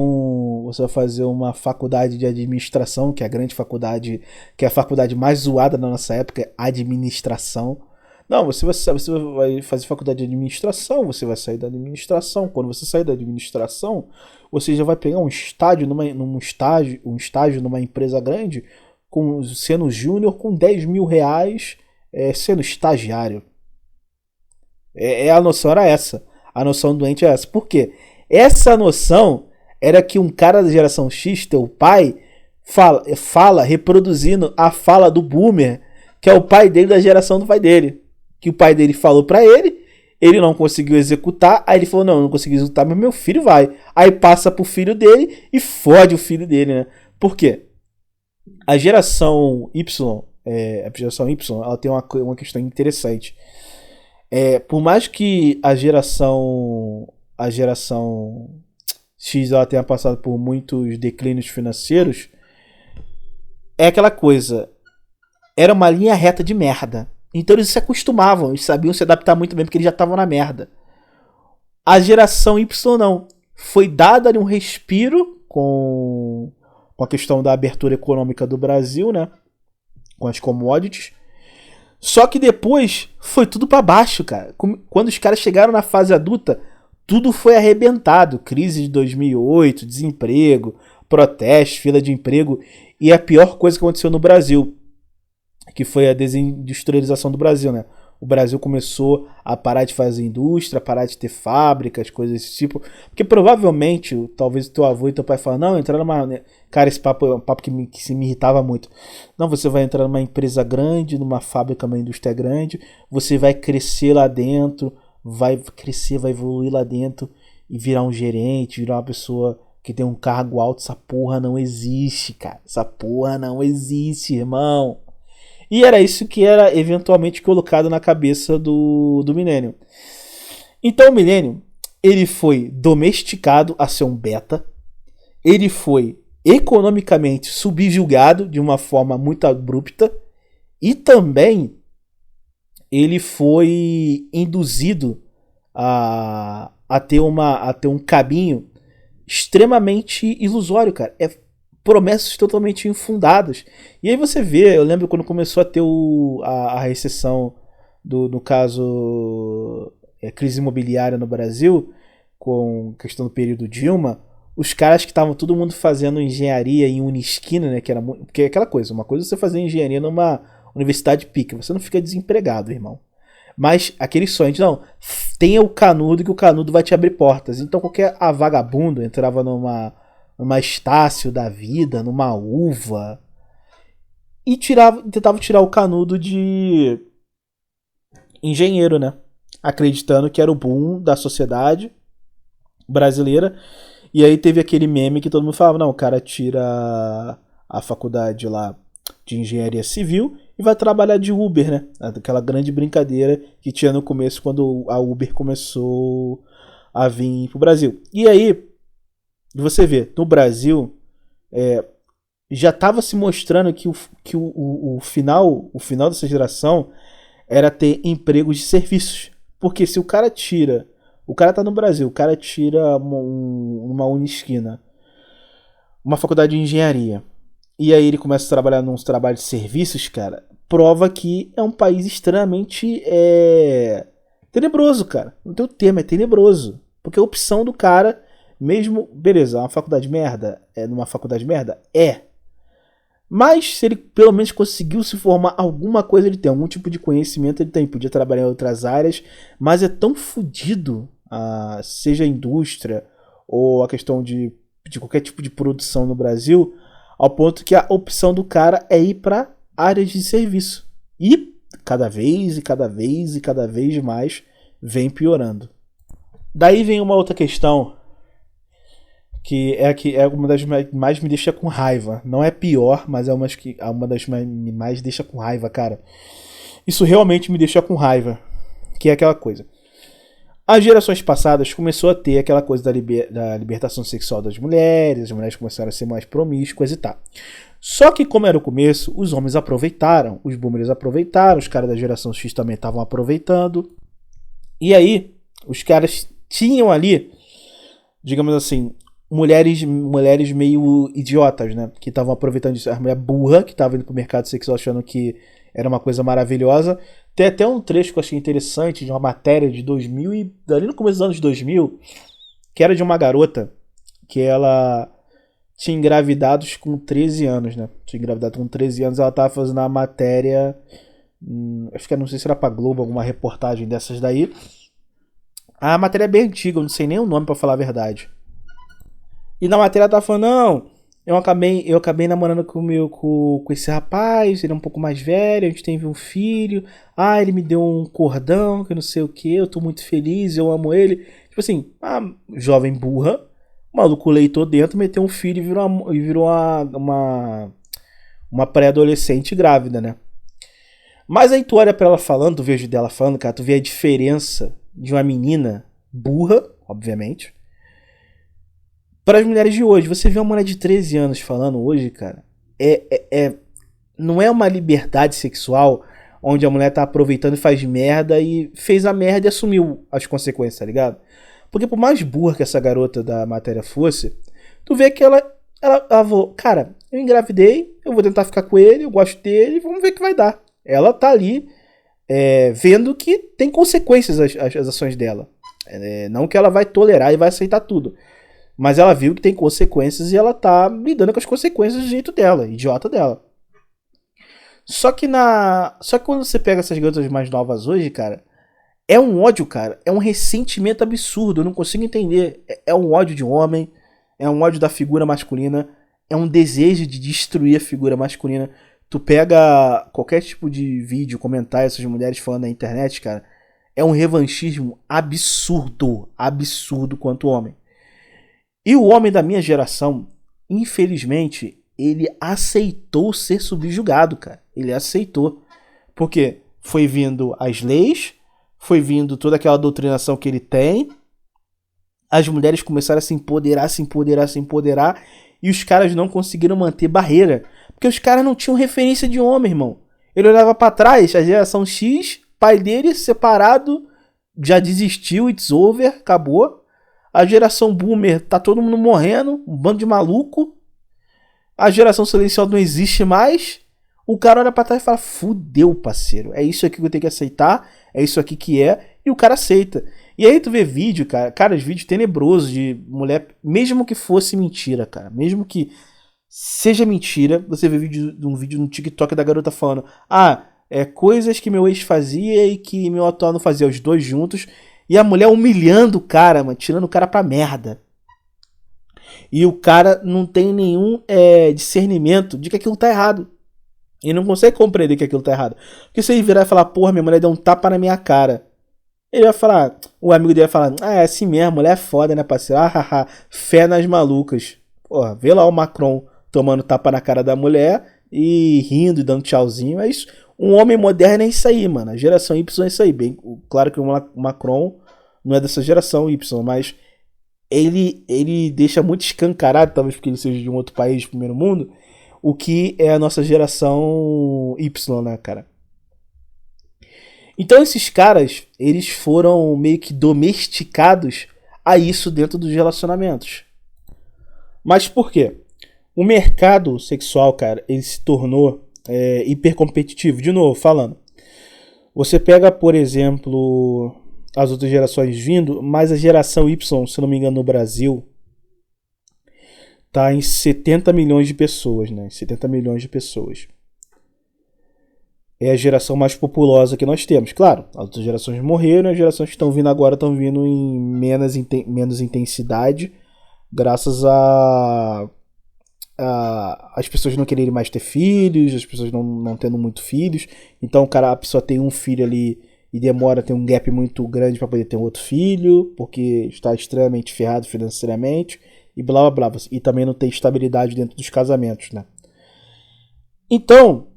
uma faculdade de administração, que é a grande faculdade, que é a faculdade mais zoada da nossa época, administração. Não, você vai fazer faculdade de administração, você vai sair da administração. Quando você sair da administração, você já vai pegar um estágio numa empresa grande, sendo júnior com 10 mil reais, sendo estagiário. A noção era essa. A noção doente é essa. Por quê? Essa noção era que um cara da geração X, teu pai, fala reproduzindo a fala do Boomer, que é o pai dele da geração do pai dele. Que o pai dele falou pra ele não conseguiu executar, aí ele falou, não consegui executar, mas meu filho vai. Aí passa pro filho dele e fode o filho dele, né? Por quê? A geração Y, ela tem uma questão interessante. Por mais que a geração X ela tenha passado por muitos declínios financeiros, é aquela coisa, era uma linha reta de merda. Então eles se acostumavam, eles sabiam se adaptar muito bem porque eles já estavam na merda. A geração Y não. Foi dada ali um respiro com a questão da abertura econômica do Brasil, né? Com as commodities. Só que depois foi tudo pra baixo, cara. Quando os caras chegaram na fase adulta, tudo foi arrebentado. Crise de 2008, desemprego, protestos, fila de emprego. E a pior coisa que aconteceu no Brasil, que foi a desindustrialização do Brasil, né? O Brasil começou a parar de fazer indústria, parar de ter fábricas, coisas desse tipo. Porque provavelmente, talvez o teu avô e teu pai falam, não, entrar numa... Cara, esse papo é um papo que me irritava muito. Não, você vai entrar numa empresa grande, numa fábrica, numa indústria grande, você vai crescer lá dentro, vai crescer, vai evoluir lá dentro e virar um gerente, virar uma pessoa que tem um cargo alto. Essa porra não existe, cara. Essa porra não existe, irmão. E era isso que era eventualmente colocado na cabeça do Millennium. Então o Millennium, ele foi domesticado a ser um beta. Ele foi economicamente subjugado de uma forma muito abrupta. E também ele foi induzido a ter um caminho extremamente ilusório, cara. Promessas totalmente infundadas. E aí você vê, eu lembro quando começou a ter a recessão, no caso, crise imobiliária no Brasil, com a questão do período Dilma, os caras que estavam todo mundo fazendo engenharia em Unisquina, né, que era porque é aquela coisa, uma coisa é você fazer engenharia numa universidade pica, você não fica desempregado, irmão. Mas aquele sonho de, não, tenha o canudo que o canudo vai te abrir portas. Então qualquer vagabundo entrava numa Estácio da vida, numa uva, e tentava tirar o canudo de engenheiro, né? Acreditando que era o boom da sociedade brasileira. E aí teve aquele meme que todo mundo falava, não, o cara tira a faculdade lá de engenharia civil e vai trabalhar de Uber, né? Aquela grande brincadeira que tinha no começo quando a Uber começou a vir pro Brasil. E aí você vê, no Brasil, já estava se mostrando que o final dessa geração era ter empregos de serviços. Porque se o cara tá no Brasil, o cara tira uma Unisquina, uma faculdade de engenharia, e aí ele começa a trabalhar nos trabalhos de serviços, cara, prova que é um país extremamente tenebroso, cara. Não tem o termo, é tenebroso. Porque a opção do cara... Mesmo, beleza, uma faculdade merda, numa faculdade merda? Mas se ele pelo menos conseguiu se formar alguma coisa, ele tem algum tipo de conhecimento, ele tem, podia trabalhar em outras áreas, mas é tão fodido, seja a indústria ou a questão de qualquer tipo de produção no Brasil, ao ponto que a opção do cara é ir para áreas de serviço. E cada vez mais vem piorando. Daí vem uma outra questão que é uma das mais me deixa com raiva. Não é pior, mas é uma das mais deixa com raiva, cara. Isso realmente me deixa com raiva. Que é aquela coisa. As gerações passadas começou a ter aquela coisa da libertação sexual das mulheres, as mulheres começaram a ser mais promíscuas e tal. Só que como era o começo, os homens aproveitaram, os boomers aproveitaram, os caras da geração X também estavam aproveitando. E aí, os caras tinham ali, digamos assim, mulheres meio idiotas, né? Que estavam aproveitando disso. A mulher burra, que estava indo pro mercado sexual achando que era uma coisa maravilhosa. Tem até um trecho que eu achei interessante de uma matéria de 2000 e ali no começo dos anos 2000, que era de uma garota que ela tinha engravidados com 13 anos, né? Tinha engravidado com 13 anos, ela tava fazendo uma matéria, acho que não sei se era pra Globo, alguma reportagem dessas daí. A matéria é bem antiga, eu não sei nem o nome pra falar a verdade. E na matéria ela tava falando, não, eu acabei namorando com esse rapaz, ele é um pouco mais velho, a gente teve um filho, ele me deu um cordão, que não sei o que, eu tô muito feliz, eu amo ele. Tipo assim, a jovem burra, o maluco leitor dentro, meteu um filho e virou uma pré-adolescente grávida, né? Mas aí tu olha pra ela falando, tu vê o vídeo dela falando, cara, tu vê a diferença de uma menina burra, obviamente, para as mulheres de hoje. Você vê uma mulher de 13 anos falando hoje, cara, não é uma liberdade sexual onde a mulher tá aproveitando e faz merda e fez a merda e assumiu as consequências, tá ligado? Porque por mais burra que essa garota da matéria fosse, tu vê que ela falou, cara, eu engravidei, eu vou tentar ficar com ele, eu gosto dele, vamos ver o que vai dar. Ela tá ali vendo que tem consequências as ações dela. Não que ela vai tolerar e vai aceitar tudo. Mas ela viu que tem consequências e ela tá lidando com as consequências do jeito dela, idiota dela. Só que quando você pega essas garotas mais novas hoje, cara, é um ódio, cara. É um ressentimento absurdo. Eu não consigo entender. É um ódio de homem. É um ódio da figura masculina. É um desejo de destruir a figura masculina. Tu pega qualquer tipo de vídeo, comentário, essas mulheres falando na internet, cara. É um revanchismo absurdo. Absurdo quanto homem. E o homem da minha geração, infelizmente, ele aceitou ser subjugado, cara. Ele aceitou. Porque foi vindo as leis, foi vindo toda aquela doutrinação que ele tem. As mulheres começaram a se empoderar. E os caras não conseguiram manter barreira. Porque os caras não tinham referência de homem, irmão. Ele olhava pra trás, a geração X, pai dele separado, já desistiu, it's over, acabou. A geração Boomer, tá todo mundo morrendo, um bando de maluco. A geração silenciosa não existe mais. O cara olha pra trás e fala, fudeu, parceiro. É isso aqui que eu tenho que aceitar. É isso aqui que é. E o cara aceita. E aí tu vê vídeo, cara, os vídeos tenebrosos de mulher, mesmo que fosse mentira, cara. Mesmo que seja mentira, você vê um vídeo no TikTok da garota falando, coisas que meu ex fazia e que meu atual não fazia, os dois juntos. E a mulher humilhando o cara, mano, tirando o cara pra merda. E o cara não tem nenhum discernimento de que aquilo tá errado. E não consegue compreender que aquilo tá errado. Porque se ele virar e falar, porra, minha mulher deu um tapa na minha cara. Ele vai falar, o amigo dele vai falar, é assim mesmo, mulher é foda, né, parceiro? Fé nas malucas. Porra, vê lá o Macron tomando tapa na cara da mulher e rindo e dando tchauzinho. É isso. Um homem moderno é isso aí, mano. A geração Y é isso aí. Bem, claro que o Macron não é dessa geração Y, mas ele deixa muito escancarado, talvez porque ele seja de um outro país, primeiro mundo, o que é a nossa geração Y, né, cara? Então esses caras, eles foram meio que domesticados a isso dentro dos relacionamentos. Mas por quê? O mercado sexual, cara, ele se tornou hipercompetitivo. De novo, falando. Você pega, por exemplo, as outras gerações vindo, mas a geração Y, se não me engano, no Brasil, tá em 70 milhões de pessoas, né? 70 milhões de pessoas. É a geração mais populosa que nós temos. Claro, as outras gerações morreram, as gerações que estão vindo agora estão vindo em menos intensidade, graças as pessoas não quererem mais ter filhos, as pessoas não tendo muito filhos. Então a pessoa tem um filho ali e demora a ter um gap muito grande para poder ter um outro filho, porque está extremamente ferrado financeiramente e blá blá blá. E também não tem estabilidade dentro dos casamentos, né? Então,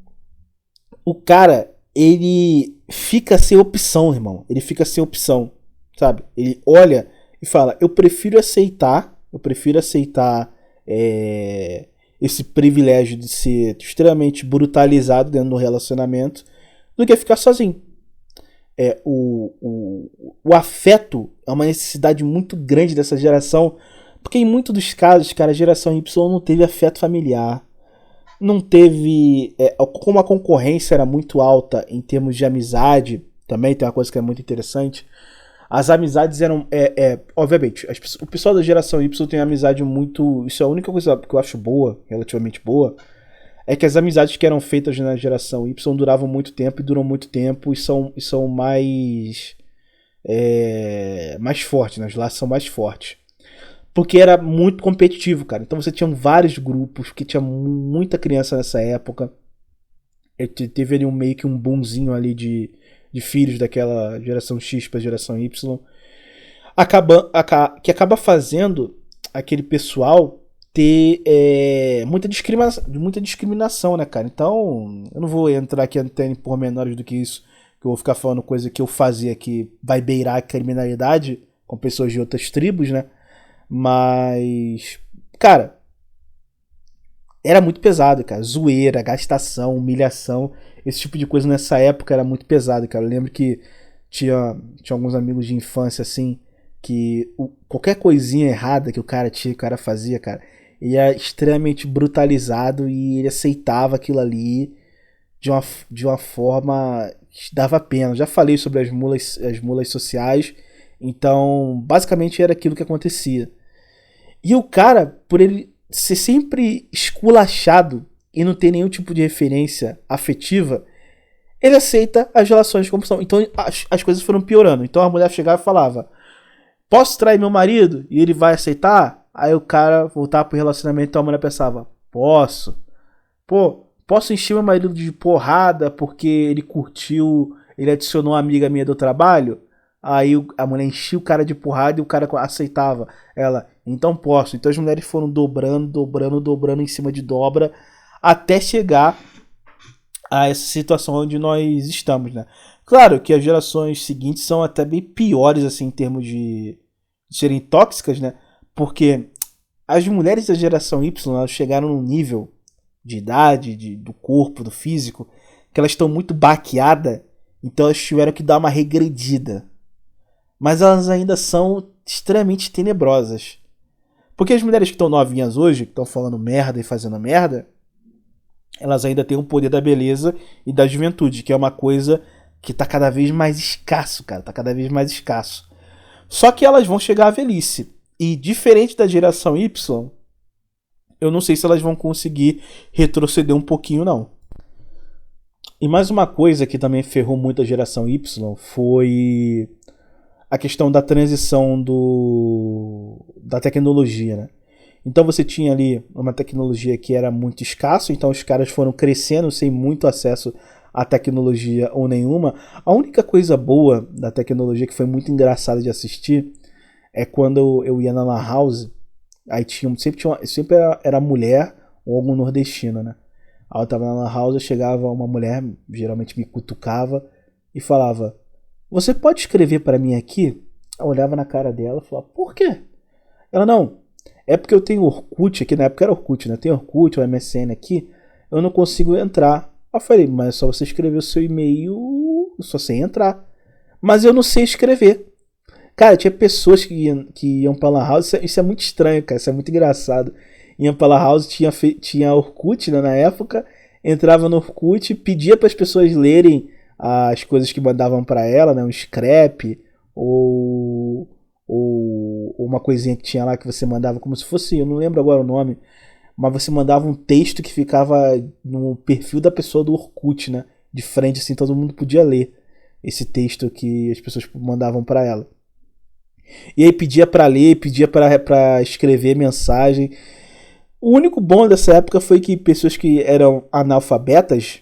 o cara, ele fica sem opção, irmão. Ele fica sem opção, sabe? Ele olha e fala, eu prefiro aceitar esse privilégio de ser extremamente brutalizado dentro do relacionamento do que ficar sozinho. O afeto é uma necessidade muito grande dessa geração, porque em muitos dos casos, cara, a geração Y não teve afeto familiar, não teve, como a concorrência era muito alta em termos de amizade, também tem uma coisa que é muito interessante. As amizades eram, obviamente, o pessoal da geração Y tem amizade muito, isso é a única coisa que eu acho boa, relativamente boa, é que as amizades que eram feitas na geração Y duravam muito tempo e duram muito tempo e são mais fortes, né? Os laços são mais fortes. Porque era muito competitivo, cara. Então você tinha vários grupos, que tinha muita criança nessa época. Teve ali meio que um boomzinho ali de filhos daquela geração X para a geração Y. Que acaba fazendo aquele pessoal ter muita discriminação, né, cara? Então, eu não vou entrar aqui até em pormenores do que isso, que eu vou ficar falando coisa que eu fazia que vai beirar a criminalidade com pessoas de outras tribos, né? Mas, cara, era muito pesado, cara. Zoeira, gastação, humilhação, esse tipo de coisa nessa época era muito pesado, cara. Eu lembro que tinha alguns amigos de infância, assim, que qualquer coisinha errada que o cara tinha, que o cara fazia, cara, ele é extremamente brutalizado e ele aceitava aquilo ali de uma forma que dava pena. Já falei sobre as mulas sociais, então basicamente era aquilo que acontecia. E o cara, por ele ser sempre esculachado e não ter nenhum tipo de referência afetiva, ele aceita as relações como são. Então as coisas foram piorando. Então a mulher chegava e falava: posso trair meu marido? E ele vai aceitar? Aí o cara voltava pro relacionamento, então a mulher pensava: posso. Pô, posso encher meu marido de porrada porque ele curtiu, ele adicionou uma amiga minha do trabalho? Aí a mulher enchia o cara de porrada e o cara aceitava ela. Então posso. Então as mulheres foram dobrando em cima de dobra até chegar a essa situação onde nós estamos, né? Claro que as gerações seguintes são até bem piores, assim, em termos de serem tóxicas, né? Porque as mulheres da geração Y, elas chegaram num nível de idade, do corpo, do físico, que elas estão muito baqueadas, então elas tiveram que dar uma regredida. Mas elas ainda são extremamente tenebrosas. Porque as mulheres que estão novinhas hoje, que estão falando merda e fazendo merda, elas ainda têm o poder da beleza e da juventude, que é uma coisa que tá cada vez mais escasso, cara. Tá cada vez mais escasso. Só que elas vão chegar à velhice. E diferente da geração Y, eu não sei se elas vão conseguir retroceder um pouquinho, não. E mais uma coisa que também ferrou muito a geração Y foi a questão da transição da tecnologia, né? Então você tinha ali uma tecnologia que era muito escassa, então os caras foram crescendo sem muito acesso à tecnologia ou nenhuma. A única coisa boa da tecnologia que foi muito engraçada de assistir é quando eu ia na Lan House, aí sempre era mulher ou algum nordestino, né? Aí eu tava na Lan House, chegava uma mulher, geralmente me cutucava e falava: você pode escrever para mim aqui? Eu olhava na cara dela e falava: por quê? Ela: não, é porque eu tenho Orkut aqui, na época era Orkut, né? Tem Orkut, o MSN aqui, eu não consigo entrar. Eu falei: mas é só você escrever o seu e-mail, só sem entrar. Mas eu não sei escrever. Cara, tinha pessoas que iam pra Lan House, isso é muito estranho, cara, isso é muito engraçado. Iam pra Lan House, tinha Orkut, né, na época, entrava no Orkut, pedia para as pessoas lerem as coisas que mandavam para ela, né, um scrap, ou uma coisinha que tinha lá que você mandava como se fosse, eu não lembro agora o nome, mas você mandava um texto que ficava no perfil da pessoa do Orkut, né, de frente, assim, todo mundo podia ler esse texto que as pessoas mandavam para ela. E aí pedia para ler, pedia para escrever mensagem. O único bom dessa época foi que pessoas que eram analfabetas,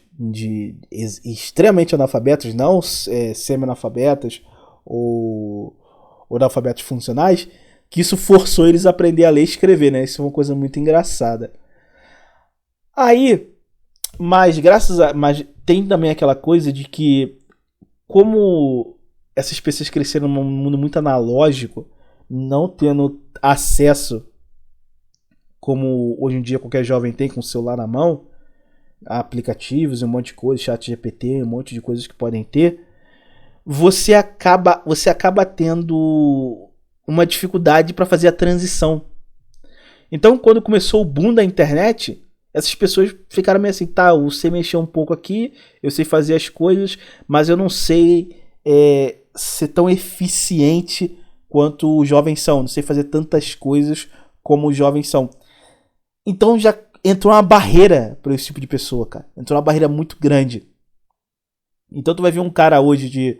extremamente analfabetas, não semi-analfabetas ou analfabetos funcionais, que isso forçou eles a aprender a ler e escrever, né? Isso é uma coisa muito engraçada. Aí, mas mas tem também aquela coisa de que, como essas pessoas cresceram num mundo muito analógico, não tendo acesso como hoje em dia qualquer jovem tem com o celular na mão, aplicativos e um monte de coisa, chat GPT, um monte de coisas que podem ter, você acaba tendo uma dificuldade para fazer a transição. Então, quando começou o boom da internet, essas pessoas ficaram meio assim: tá, eu sei mexer um pouco aqui, eu sei fazer as coisas, mas eu não sei ser tão eficiente quanto os jovens são, não sei fazer tantas coisas como os jovens são. Então já entrou uma barreira para esse tipo de pessoa, cara. Entrou uma barreira muito grande. Então tu vai ver um cara hoje de,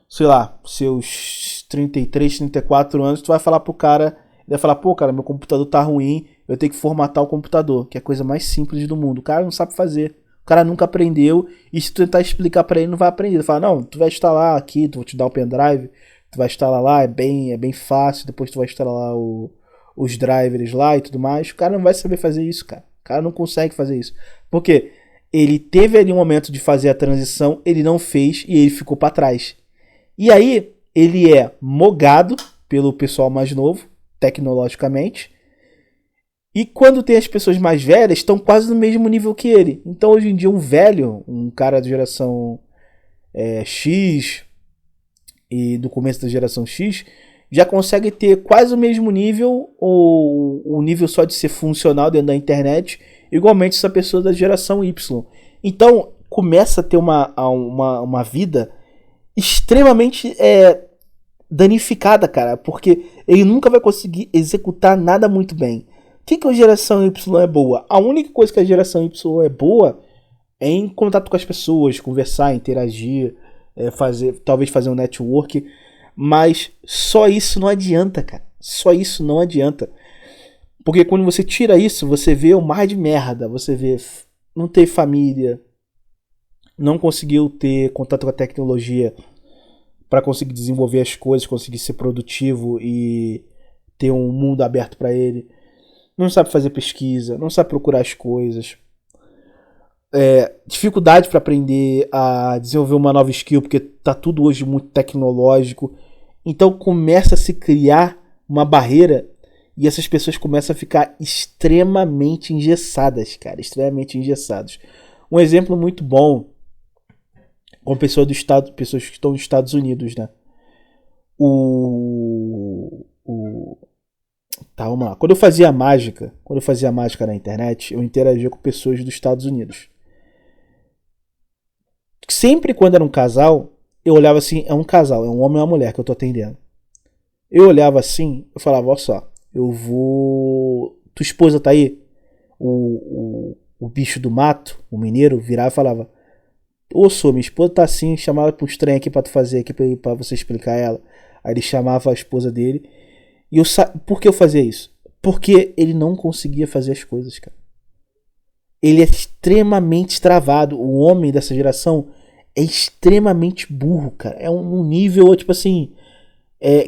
sei lá, seus 33, 34 anos, tu vai falar pro cara, ele vai falar: pô, cara, meu computador tá ruim, eu tenho que formatar o computador, que é a coisa mais simples do mundo. O cara não sabe fazer. O cara nunca aprendeu, e se tu tentar explicar pra ele, não vai aprender. Ele fala: não, tu vai instalar aqui, tu vou te dar o pendrive, tu vai instalar lá, é bem fácil, depois tu vai instalar lá os drivers lá e tudo mais. O cara não vai saber fazer isso, cara. O cara não consegue fazer isso. Por quê? Ele teve ali um momento de fazer a transição, ele não fez e ele ficou pra trás. E aí, ele é mogado pelo pessoal mais novo, tecnologicamente. E quando tem as pessoas mais velhas, estão quase no mesmo nível que ele. Então, hoje em dia, um velho, um cara da geração X e do começo da geração X, já consegue ter quase o mesmo nível, ou o nível só de ser funcional dentro da internet, igualmente essa pessoa da geração Y. Então, começa a ter uma vida extremamente danificada, cara, porque ele nunca vai conseguir executar nada muito bem. O que a geração Y é boa? A única coisa que a geração Y é boa é em contato com as pessoas, conversar, interagir, talvez fazer um network, mas só isso não adianta, cara. Só isso não adianta. Porque quando você tira isso, você vê o mar de merda, você vê não ter família, não conseguiu ter contato com a tecnologia para conseguir desenvolver as coisas, conseguir ser produtivo e ter um mundo aberto para ele. Não sabe fazer pesquisa, não sabe procurar as coisas. Dificuldade para aprender a desenvolver uma nova skill, porque tá tudo hoje muito tecnológico. Então começa a se criar uma barreira e essas pessoas começam a ficar extremamente engessadas, cara, extremamente engessadas. Um exemplo muito bom com pessoas que estão nos Estados Unidos, né? Tá, vamos lá. Quando eu fazia mágica na internet, eu interagia com pessoas dos Estados Unidos. Sempre quando era um casal, eu olhava assim, é um casal, é um homem e uma mulher que eu tô atendendo. Eu olhava assim, eu falava, olha só, tua esposa tá aí? O bicho do mato, o mineiro, virava e falava, minha esposa tá assim, chamava pra uns trem aqui pra tu fazer, aqui pra você explicar ela. Aí ele chamava a esposa dele. E por que eu fazia isso? Porque ele não conseguia fazer as coisas, cara. Ele é extremamente travado. O homem dessa geração é extremamente burro, cara. É um nível, tipo assim,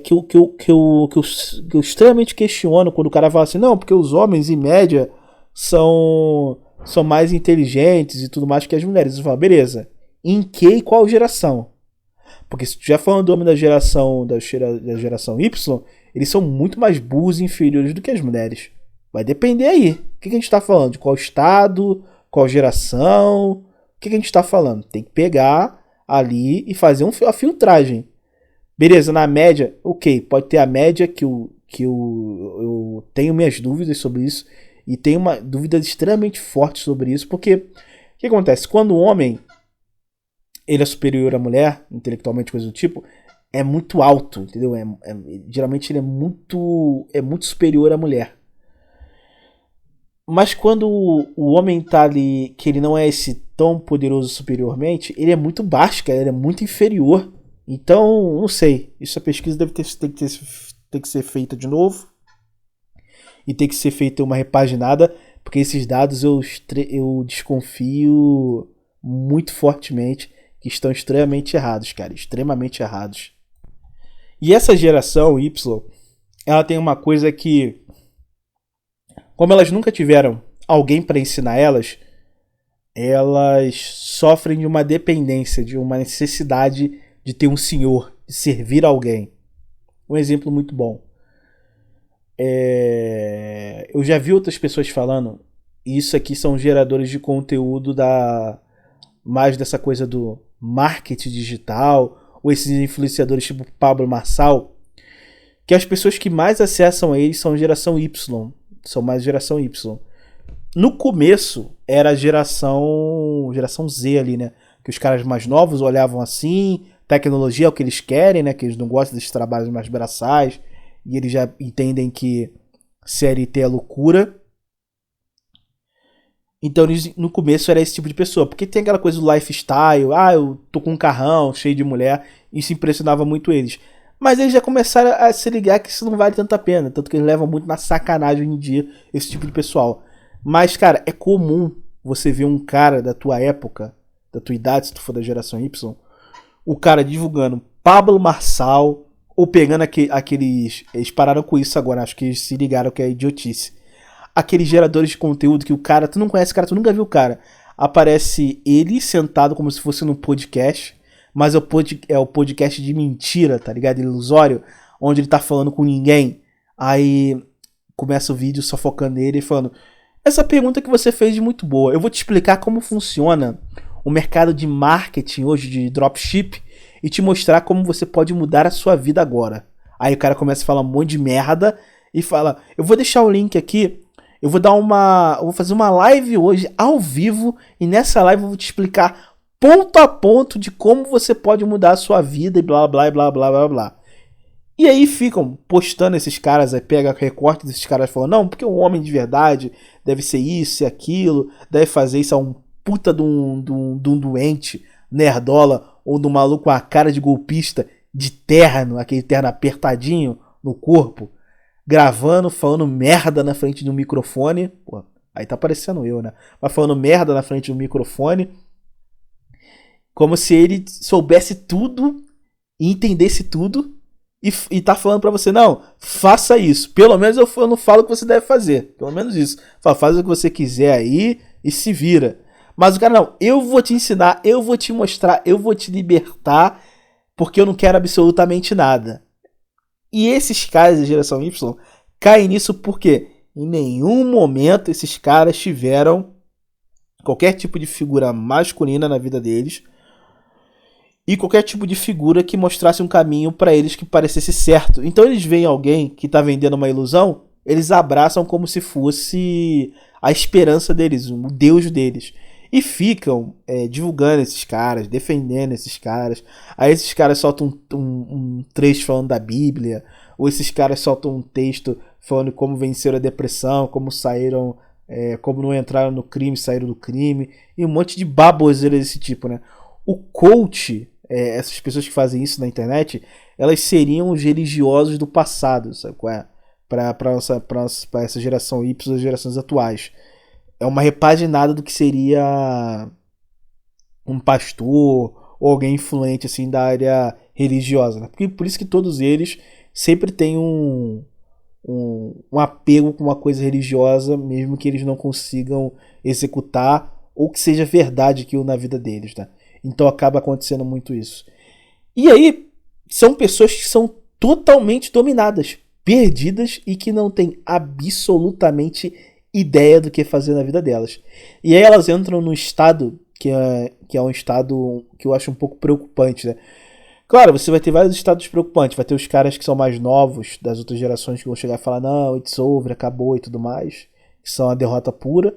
que eu extremamente questiono quando o cara fala assim, não, porque os homens, em média, são mais inteligentes e tudo mais que as mulheres. Eu falo, beleza. Em que e qual geração? Porque se tu já falando do homem da geração Y, eles são muito mais burros e inferiores do que as mulheres. Vai depender aí. O que a gente está falando? De qual estado? Qual geração? O que a gente está falando? Tem que pegar ali e fazer a filtragem. Beleza, na média, ok. Pode ter a média que eu tenho minhas dúvidas sobre isso. E tenho uma dúvida extremamente forte sobre isso. Porque o que acontece? Quando o homem ele é superior à mulher, intelectualmente, coisa do tipo, é muito alto, entendeu? Geralmente ele é muito superior à mulher. Mas quando o homem tá ali, que ele não é esse tão poderoso superiormente, ele é muito baixo, cara, ele é muito inferior. Então, não sei, essa pesquisa tem que ser feita de novo. E tem que ser feita uma repaginada, porque esses dados eu desconfio muito fortemente que estão extremamente errados, cara, extremamente errados. E essa geração Y, ela tem uma coisa que, como elas nunca tiveram alguém para ensinar elas sofrem de uma dependência, de uma necessidade de ter um senhor, de servir alguém. Um exemplo muito bom. Eu já vi outras pessoas falando, e isso aqui são geradores de conteúdo mais dessa coisa do marketing digital, ou esses influenciadores tipo Pablo Marçal, que as pessoas que mais acessam eles são geração Y, são mais geração Y. No começo era a geração Z ali, né? Que os caras mais novos olhavam assim, tecnologia é o que eles querem, né? Que eles não gostam desses trabalhos mais braçais, e eles já entendem que CLT é loucura. Então no começo era esse tipo de pessoa, porque tem aquela coisa do lifestyle, eu tô com um carrão cheio de mulher, isso impressionava muito eles. Mas eles já começaram a se ligar que isso não vale tanta pena, tanto que eles levam muito na sacanagem hoje em dia, esse tipo de pessoal. Mas, cara, é comum você ver um cara da tua época, da tua idade, se tu for da geração Y, o cara divulgando Pablo Marçal, ou pegando aqueles... Eles pararam com isso agora, acho que eles se ligaram que é idiotice. Aqueles geradores de conteúdo que o cara, tu não conhece o cara, tu nunca viu o cara. Aparece ele sentado como se fosse num podcast, mas é o podcast de mentira, tá ligado? Ilusório, onde ele tá falando com ninguém. Aí começa o vídeo só focando nele e falando: essa pergunta que você fez é muito boa. Eu vou te explicar como funciona o mercado de marketing hoje de dropship e te mostrar como você pode mudar a sua vida agora. Aí o cara começa a falar um monte de merda e fala: eu vou deixar o link aqui. Eu vou fazer uma live hoje ao vivo e nessa live eu vou te explicar ponto a ponto de como você pode mudar a sua vida e blá blá blá blá blá blá. E aí ficam postando esses caras, aí pega recorte desses caras falando, não, porque um homem de verdade deve ser isso e aquilo, deve fazer isso a um puta de um doente, nerdola, ou de um maluco com a cara de golpista, de terno, aquele terno apertadinho no corpo, gravando, falando merda na frente do microfone. Pô, aí tá parecendo eu, né? Mas falando merda na frente do microfone, como se ele soubesse tudo e entendesse tudo. E tá falando pra você, não, faça isso. Pelo menos eu não falo o que você deve fazer. Pelo menos isso. Faz o que você quiser aí e se vira. Mas o cara, não, eu vou te ensinar, eu vou te mostrar, eu vou te libertar, porque eu não quero absolutamente nada. E esses caras da geração Y caem nisso porque em nenhum momento esses caras tiveram qualquer tipo de figura masculina na vida deles. E qualquer tipo de figura que mostrasse um caminho para eles que parecesse certo. Então eles veem alguém que tá vendendo uma ilusão, eles abraçam como se fosse a esperança deles, o Deus deles. E ficam divulgando esses caras, defendendo esses caras. Aí esses caras soltam um trecho falando da Bíblia, ou esses caras soltam um texto falando como venceram a depressão, como saíram, como não entraram no crime, saíram do crime, e um monte de baboseira desse tipo, né? O coach, essas pessoas que fazem isso na internet, elas seriam os religiosos do passado, sabe qual é? Para essa geração Y, as gerações atuais. É uma repaginada do que seria um pastor ou alguém influente assim da área religiosa, né? Porque por isso que todos eles sempre têm um apego com uma coisa religiosa, mesmo que eles não consigam executar ou que seja verdade aquilo na vida deles, né? Então acaba acontecendo muito isso. E aí, são pessoas que são totalmente dominadas, perdidas e que não têm absolutamente ideia do que fazer na vida delas. E aí elas entram num estado que é um estado que eu acho um pouco preocupante, né? Claro, você vai ter vários estados preocupantes. Vai ter os caras que são mais novos, das outras gerações, que vão chegar e falar, não, it's over, acabou e tudo mais. Que são a derrota pura.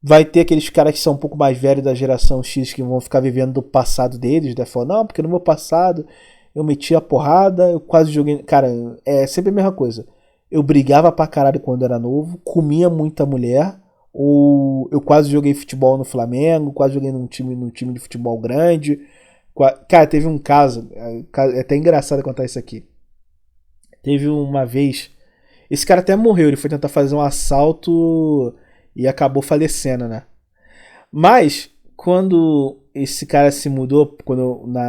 Vai ter aqueles caras que são um pouco mais velhos da geração X que vão ficar vivendo do passado deles, né? Falar, não, porque no meu passado eu meti a porrada, eu quase joguei... Cara, é sempre a mesma coisa. Eu brigava pra caralho quando era novo, comia muita mulher, ou eu quase joguei futebol no Flamengo, quase joguei num time de futebol grande. Cara, teve um caso, é até engraçado contar isso aqui. Teve uma vez... Esse cara até morreu, ele foi tentar fazer um assalto... E acabou falecendo, né? Mas, quando esse cara se mudou,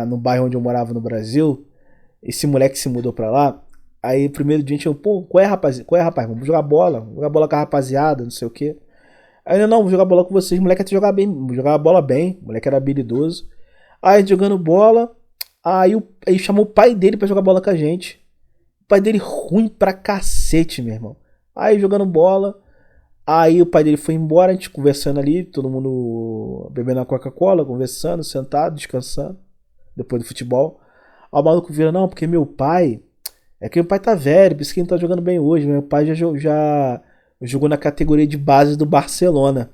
no bairro onde eu morava no Brasil, esse moleque se mudou pra lá, aí primeiro dia a gente falou, pô, qual é, rapaz? Vamos jogar bola com a rapaziada, não sei o quê. Aí eu, não, vou jogar bola com vocês, o moleque até jogava bola bem, o moleque era habilidoso. Aí jogando bola, aí chamou o pai dele pra jogar bola com a gente. O pai dele ruim pra cacete, meu irmão. Aí jogando bola... Aí o pai dele foi embora, a gente conversando ali, todo mundo bebendo a Coca-Cola, conversando, sentado, descansando, depois do futebol. Aí o maluco vira, não, porque meu pai, é que meu pai tá velho, por isso que ele não tá jogando bem hoje, meu pai já jogou na categoria de base do Barcelona.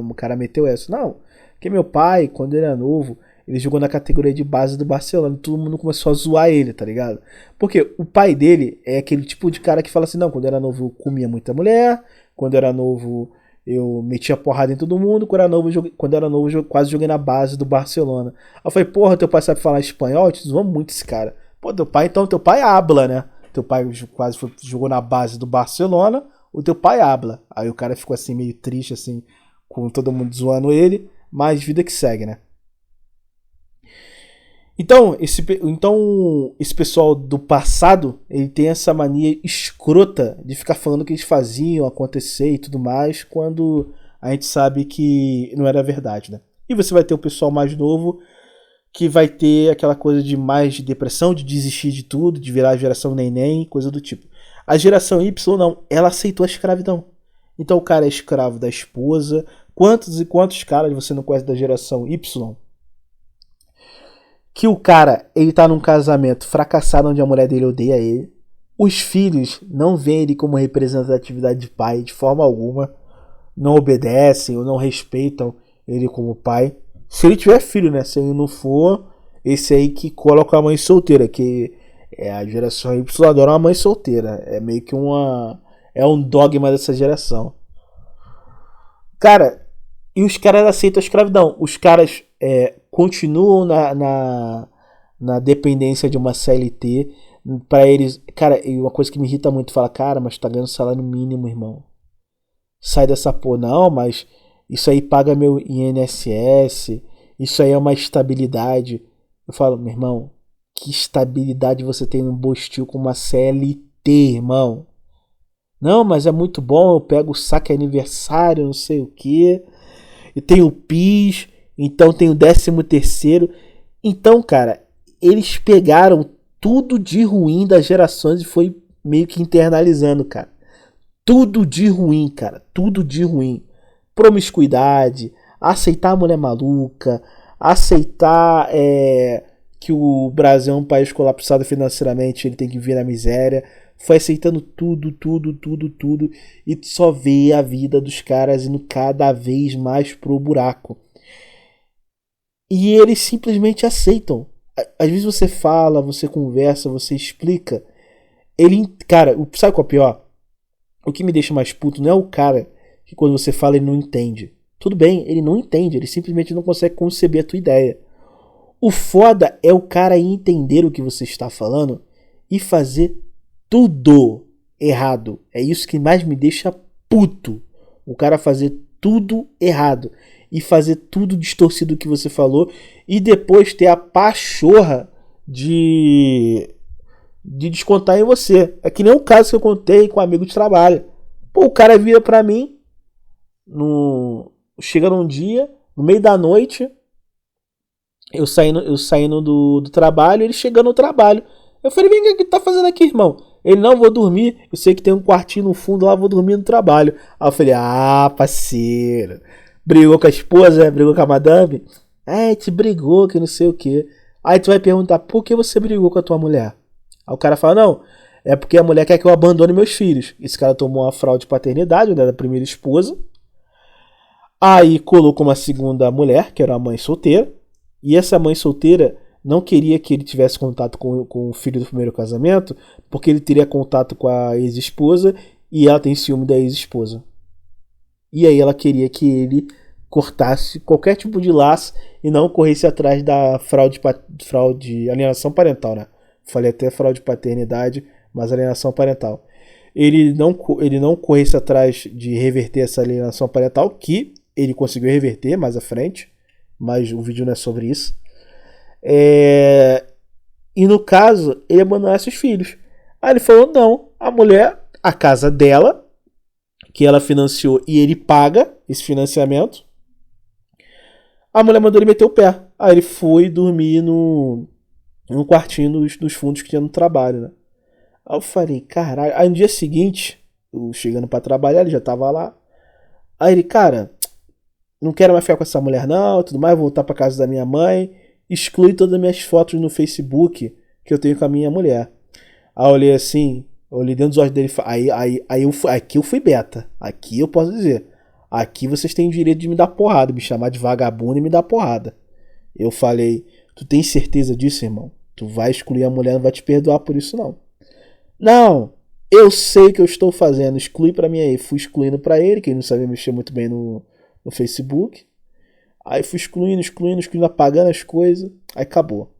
O cara meteu essa, não, porque meu pai, quando ele era novo, ele jogou na categoria de base do Barcelona. Todo mundo começou a zoar ele, tá ligado? Porque o pai dele é aquele tipo de cara que fala assim, não, quando eu era novo eu comia muita mulher, quando eu era novo eu metia porrada em todo mundo, quando eu era novo eu quase joguei na base do Barcelona. Aí eu falei, porra, teu pai sabe falar espanhol? Eu te zoou muito esse cara. Pô, teu pai habla, né? Teu pai jogou na base do Barcelona, o teu pai habla. Aí o cara ficou assim meio triste, assim, com todo mundo zoando ele, mas vida que segue, né? Então, esse pessoal do passado, ele tem essa mania escrota de ficar falando o que eles faziam acontecer e tudo mais, quando a gente sabe que não era verdade, né? E você vai ter o pessoal mais novo que vai ter aquela coisa de mais de depressão, de desistir de tudo, de virar a geração neném, coisa do tipo. A geração Y não, ela aceitou a escravidão. Então o cara é escravo da esposa. Quantos e quantos caras você não conhece da geração Y que o cara, ele tá num casamento fracassado onde a mulher dele odeia ele. Os filhos não veem ele como representatividade de pai de forma alguma. Não obedecem ou não respeitam ele como pai. Se ele tiver filho, né? Se ele não for, esse aí que coloca a mãe solteira, que é a geração Y adora uma mãe solteira. É meio que é um dogma dessa geração. Cara, e os caras aceitam a escravidão. Os caras continuam na dependência de uma CLT. Pra eles, cara, e uma coisa que me irrita muito, fala, cara, mas tá ganhando salário mínimo, irmão. Sai dessa porra, não, mas isso aí paga meu INSS, isso aí é uma estabilidade. Eu falo, meu irmão, que estabilidade você tem num Bostil com uma CLT, irmão? Não, mas é muito bom, eu pego o saque aniversário, não sei o que, e tenho o PIS, então tenho o 13º. Então, cara, eles pegaram tudo de ruim das gerações e foi meio que internalizando, cara. Tudo de ruim, cara. Tudo de ruim. Promiscuidade, aceitar a mulher maluca, aceitar que o Brasil é um país colapsado financeiramente, ele tem que vir na miséria. Foi aceitando tudo. E tu só vê a vida dos caras indo cada vez mais pro buraco. E eles simplesmente aceitam. Às vezes você fala, você conversa, você explica. Cara, sabe qual é o pior? O que me deixa mais puto não é o cara que quando você fala ele não entende. Tudo bem, ele não entende, ele simplesmente não consegue conceber a tua ideia. O foda é o cara entender o que você está falando e fazer tudo errado. É isso que mais me deixa puto. O cara fazer tudo errado e fazer tudo distorcido do que você falou e depois ter a pachorra de descontar em você. É que nem o caso que eu contei com um amigo de trabalho. Pô, o cara vira pra mim chega num dia, no meio da noite, eu saindo do trabalho, ele chegando no trabalho. Eu falei, vem, o que tá fazendo aqui, irmão? Ele, não, vou dormir, eu sei que tem um quartinho no fundo lá, vou dormir no trabalho. Aí eu falei, parceiro, brigou com a esposa, brigou com a madame? Te brigou, que não sei o que. Aí tu vai perguntar, por que você brigou com a tua mulher? Aí o cara fala, não, é porque a mulher quer que eu abandone meus filhos. Esse cara tomou uma fraude de paternidade, né, da primeira esposa. Aí colocou uma segunda mulher, que era a mãe solteira. E essa mãe solteira não queria que ele tivesse contato com o filho do primeiro casamento, porque ele teria contato com a ex-esposa e ela tem ciúme da ex-esposa. E aí ela queria que ele cortasse qualquer tipo de laço e não corresse atrás da fraude alienação parental, né? Falei até fraude de paternidade, mas alienação parental. Ele não corresse atrás de reverter essa alienação parental, que ele conseguiu reverter mais à frente, mas o vídeo não é sobre isso. E no caso, ele abandonasse os filhos. Aí ele falou, não, a mulher, a casa dela, que ela financiou e ele paga esse financiamento, a mulher mandou ele meter o pé. Aí ele foi dormir no quartinho dos fundos que tinha no trabalho, né? Aí eu falei, caralho. Aí no dia seguinte, eu chegando pra trabalhar, ele já tava lá. Aí ele, cara, não quero mais ficar com essa mulher não, tudo mais, vou voltar pra casa da minha mãe, exclui todas as minhas fotos no Facebook que eu tenho com a minha mulher. Aí eu olhei assim, eu olhei dentro dos olhos dele, aqui eu fui beta, aqui eu posso dizer, aqui vocês têm o direito de me dar porrada, me chamar de vagabundo e me dar porrada. Eu falei, tu tem certeza disso, irmão? Tu vai excluir a mulher, não vai te perdoar por isso não. Não, eu sei o que eu estou fazendo, exclui pra mim aí. Fui excluindo pra ele, que ele não sabia mexer muito bem no Facebook. Aí fui excluindo, apagando as coisas. Aí acabou.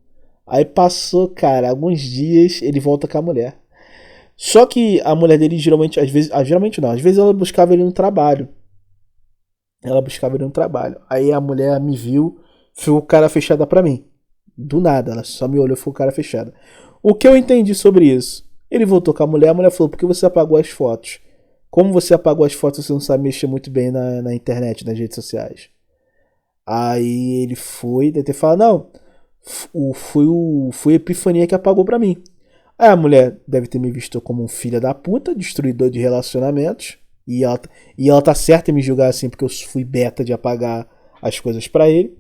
Aí passou, cara, alguns dias ele volta com a mulher. Só que a mulher dele geralmente ela buscava ele no trabalho. Aí a mulher me viu, ficou cara fechada pra mim. Do nada, ela só me olhou e ficou cara fechada. O que eu entendi sobre isso? Ele voltou com a mulher falou, por que você apagou as fotos? Como você apagou as fotos, você não sabe mexer muito bem na internet, nas redes sociais. Aí ele deve ter falado, não, foi a Epifania que apagou pra mim. Aí a mulher deve ter me visto como um filho da puta, destruidor de relacionamentos, e ela tá certa em me julgar assim, porque eu fui beta de apagar as coisas pra ele.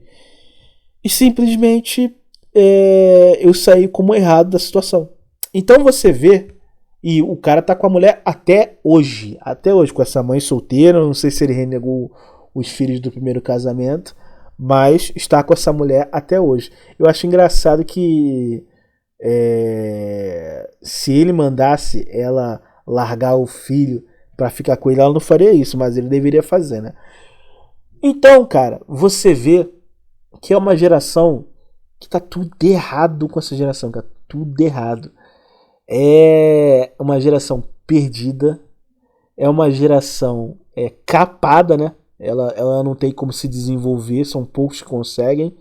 E simplesmente eu saí como errado da situação. Então você vê, e o cara tá com a mulher até hoje, com essa mãe solteira, não sei se ele renegou os filhos do primeiro casamento, mas está com essa mulher até hoje. Eu acho engraçado que se ele mandasse ela largar o filho pra ficar com ele, ela não faria isso, mas ele deveria fazer, né? Então, cara, você vê que é uma geração que tá tudo errado com essa geração, cara, tudo errado. É uma geração perdida, é uma geração capada, né? Ela não tem como se desenvolver, são poucos que conseguem.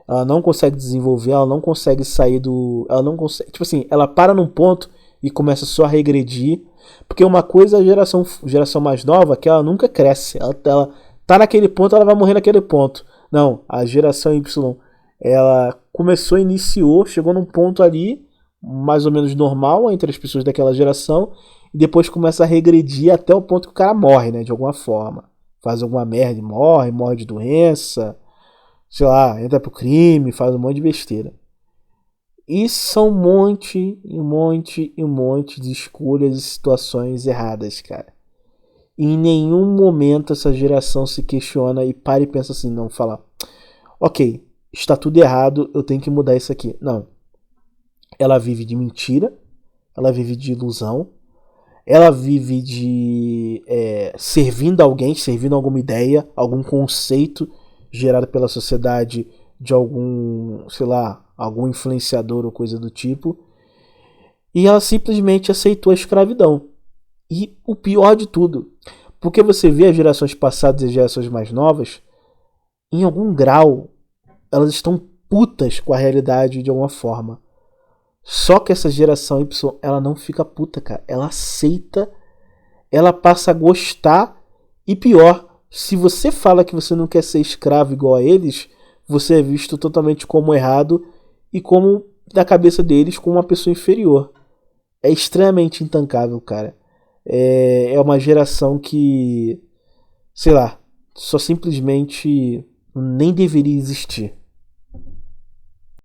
Ela não consegue desenvolver, ela não consegue sair do. Ela não consegue. Tipo assim, ela para num ponto e começa só a regredir. Porque uma coisa é a geração mais nova, que ela nunca cresce. Ela tá naquele ponto, ela vai morrer naquele ponto. Não, a geração Y, ela iniciou, chegou num ponto ali, mais ou menos normal entre as pessoas daquela geração, e depois começa a regredir até o ponto que o cara morre, né? De alguma forma. Faz alguma merda e morre de doença, sei lá, entra pro crime, faz um monte de besteira. E são um monte de escolhas e situações erradas, cara. E em nenhum momento essa geração se questiona e para e pensa assim, não, fala, ok, está tudo errado, eu tenho que mudar isso aqui. Não. Ela vive de mentira, ela vive de ilusão, ela vive de servindo alguém, servindo alguma ideia, algum conceito gerado pela sociedade de algum, sei lá, algum influenciador ou coisa do tipo. E ela simplesmente aceitou a escravidão. E o pior de tudo, porque você vê as gerações passadas e as gerações mais novas, em algum grau, elas estão putas com a realidade de alguma forma. Só que essa geração Y, ela não fica puta, cara. Ela aceita, ela passa a gostar. E pior, se você fala que você não quer ser escravo igual a eles, você é visto totalmente como errado e como, na cabeça deles, como uma pessoa inferior. É extremamente intancável, cara. É uma geração que, sei lá, só simplesmente nem deveria existir.